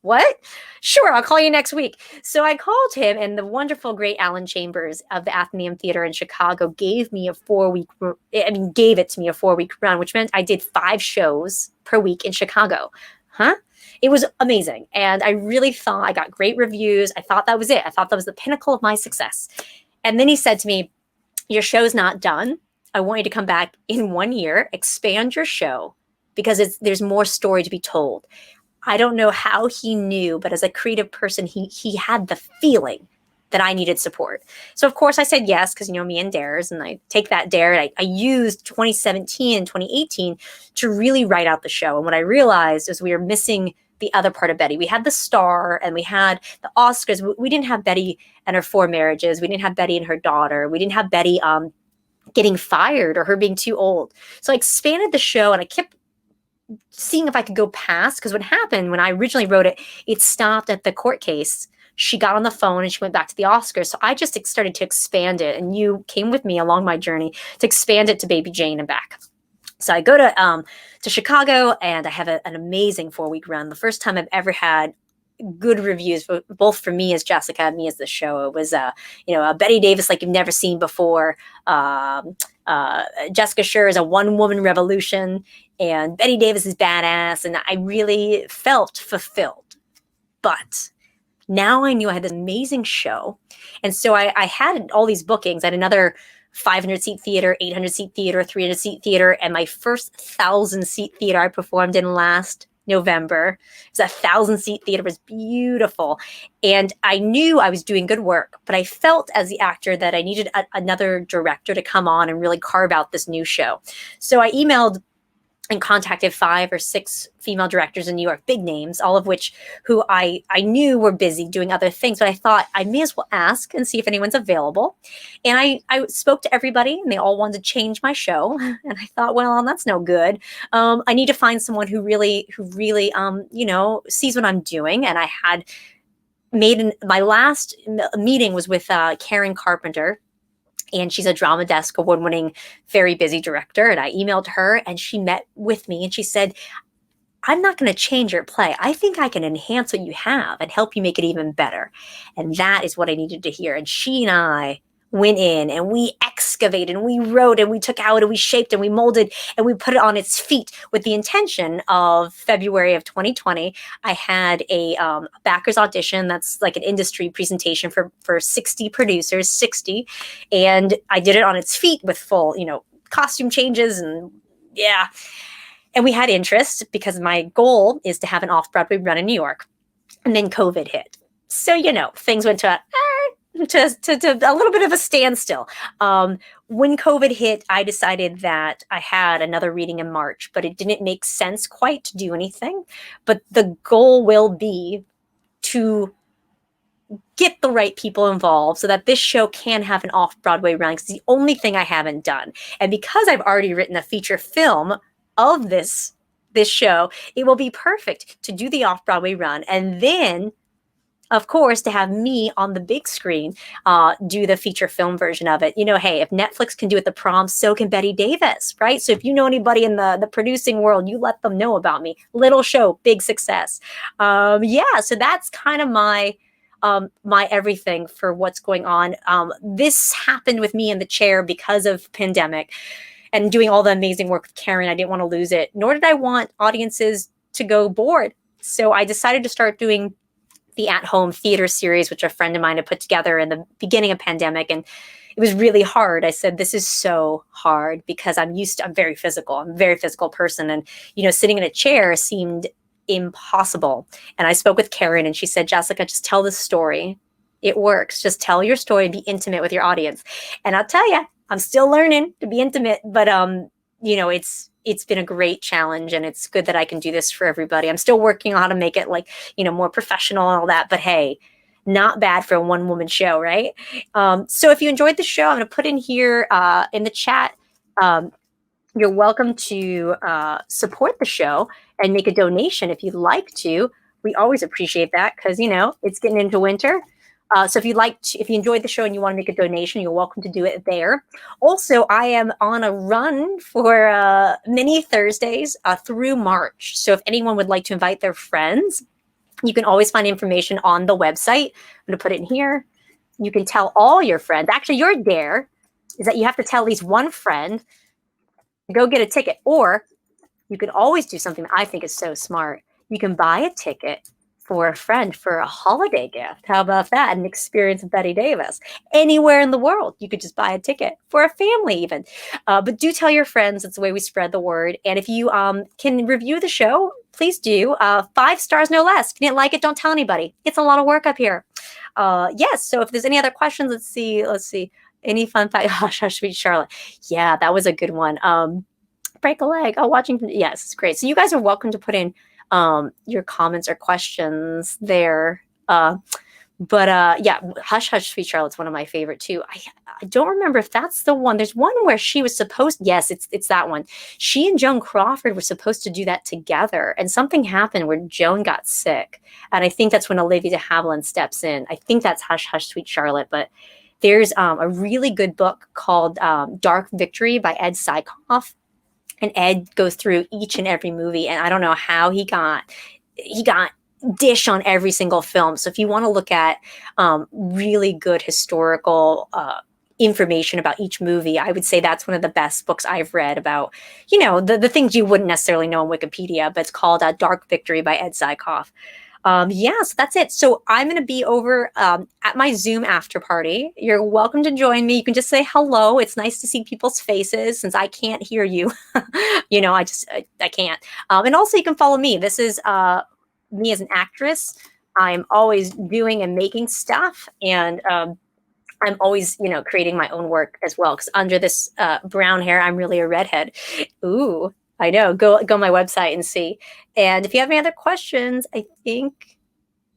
What? Sure, I'll call you next week. So I called him, and the wonderful, great Alan Chambers of the Athenaeum Theater in Chicago gave it to me a 4-week run, which meant I did 5 shows per week in Chicago. It was amazing. And I really thought I got great reviews. I thought that was it. I thought that was the pinnacle of my success. And then he said to me, your show's not done. I want you to come back in 1 year, expand your show, because there's more story to be told. I don't know how he knew, but as a creative person, he had the feeling that I needed support. So of course I said yes, because me and dares, and I take that dare, and I used 2017 and 2018 to really write out the show. And what I realized is we were missing the other part of Bette. We had the star and we had the Oscars. We didn't have Bette and her 4 marriages. We didn't have Bette and her daughter. We didn't have Bette getting fired or her being too old. So I expanded the show, and I kept seeing if I could go past, because what happened when I originally wrote it, it stopped at the court case. She got on the phone and she went back to the Oscars. So I just started to expand it, and you came with me along my journey to expand it to Baby Jane and back. So I go to Chicago, and I have an amazing 4-week run. The first time I've ever had good reviews, both for me as Jessica and me as the show. It was a Bette Davis like you've never seen before. Jessica Scher is a one-woman revolution, and Bette Davis is badass, and I really felt fulfilled. But now I knew I had this amazing show, and so I had all these bookings. I had another 500-seat theater, 800-seat theater, 300-seat theater, and my first 1,000-seat theater I performed in last November. It was a 1,000-seat theater. It was beautiful. And I knew I was doing good work, but I felt as the actor that I needed another director to come on and really carve out this new show. So I emailed and contacted 5 or 6 female directors in New York, big names, all of which who I knew were busy doing other things, but I thought I may as well ask and see if anyone's available. And I spoke to everybody, and they all wanted to change my show. And I thought, well, that's no good. I need to find someone who really sees what I'm doing. And I had made my last meeting was with Karen Carpenter. And she's a Drama Desk award-winning, very busy director. And I emailed her, and she met with me, and she said, I'm not going to change your play. I think I can enhance what you have and help you make it even better. And that is what I needed to hear. And she and I went in, and we excavated, and we wrote, and we took out, and we shaped, and we molded, and we put it on its feet with the intention of February of 2020. I had a backers audition. That's like an industry presentation for 60 producers, 60. And I did it on its feet with full, costume changes, and yeah. And we had interest because my goal is to have an off-Broadway run in New York. And then COVID hit. So, things went to a little bit of a standstill. When COVID hit, I decided that I had another reading in March, but it didn't make sense quite to do anything. But the goal will be to get the right people involved so that this show can have an off-Broadway run. It's the only thing I haven't done. And because I've already written a feature film of this show, it will be perfect to do the off-Broadway run. And then, of course, to have me on the big screen do the feature film version of it. Hey, if Netflix can do it the prom, so can Bette Davis, right? So if you know anybody in the producing world, you let them know about me. Little show, big success. So that's kind of my everything for what's going on. This happened with me in the chair because of pandemic and doing all the amazing work with Karen. I didn't want to lose it, nor did I want audiences to go bored. So I decided to start doing the at-home theater series, which a friend of mine had put together in the beginning of pandemic. And it was really hard. I said, this is so hard because I'm very physical. I'm a very physical person. And, sitting in a chair seemed impossible. And I spoke with Karen, and she said, Jessica, just tell the story. It works. Just tell your story, be intimate with your audience. And I'll tell you, I'm still learning to be intimate, but it's been a great challenge, and it's good that I can do this for everybody. I'm still working on how to make it more professional and all that, but hey, not bad for a one-woman show, right? So if you enjoyed the show, I'm going to put in here in the chat, you're welcome to support the show and make a donation if you'd like to. We always appreciate that because, it's getting into winter. So if you enjoyed the show and you want to make a donation, you're welcome to do it there. Also, I am on a run for mini Thursdays through March. So if anyone would like to invite their friends, you can always find information on the website. I'm going to put it in here. You can tell all your friends. Actually, your dare is that you have to tell at least one friend to go get a ticket. Or you can always do something that I think is so smart. You can buy a ticket for a friend for a holiday gift. How about that? An experience of Bette Davis. Anywhere in the world, you could just buy a ticket for a family even. But do tell your friends. It's the way we spread the word. And if you can review the show, please do. 5 stars, no less. If you didn't like it, don't tell anybody. It's a lot of work up here. Yes, so if there's any other questions, let's see. Any fun fact? Hush, hush, sweet Charlotte. Yeah, that was a good one. Break a leg. Oh, watching. Yes, it's great. So you guys are welcome to put in your comments or questions there. Yeah, Hush Hush Sweet Charlotte's one of my favorite too. I don't remember if that's the one. There's one where she was supposed, yes, it's that one. She and Joan Crawford were supposed to do that together, and something happened where Joan got sick. And I think that's when Olivia de Havilland steps in. I think that's Hush Hush Sweet Charlotte, but there's a really good book called Dark Victory by Ed Sykoff. And Ed goes through each and every movie, and I don't know how he got dish on every single film. So if you want to look at really good historical information about each movie, I would say that's one of the best books I've read about, the things you wouldn't necessarily know on Wikipedia, but it's called Dark Victory by Ed Sykoff. Yeah, so that's it. So I'm going to be over at my Zoom after party. You're welcome to join me. You can just say hello. It's nice to see people's faces since I can't hear you. I can't. And also you can follow me. This is me as an actress. I'm always doing and making stuff. And I'm always, creating my own work as well. Because under this brown hair, I'm really a redhead. Ooh. I know. Go on my website and see. And if you have any other questions, I think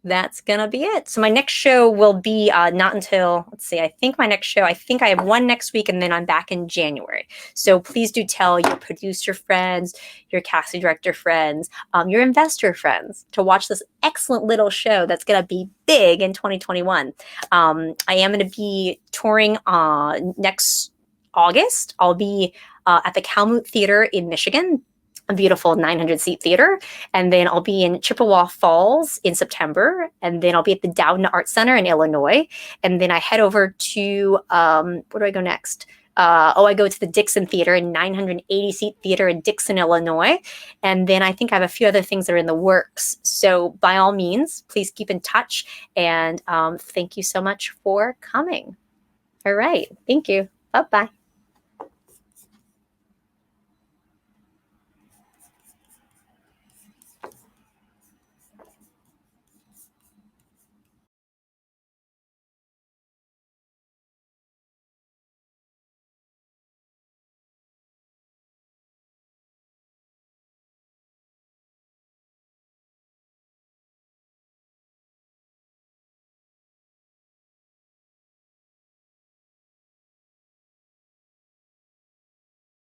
that's going to be it. So my next show will be not until, let's see, I think I have one next week, and then I'm back in January. So please do tell your producer friends, your casting director friends, your investor friends to watch this excellent little show that's going to be big in 2021. I am going to be touring next August. I'll be at the Calmoot Theater in Michigan, a beautiful 900-seat theater. And then I'll be in Chippewa Falls in September. And then I'll be at the Dowden Arts Center in Illinois. And then I head over to, where do I go next? I go to the Dixon Theater, a 980-seat theater in Dixon, Illinois. And then I think I have a few other things that are in the works. So by all means, please keep in touch. And thank you so much for coming. All right. Thank you. Bye-bye.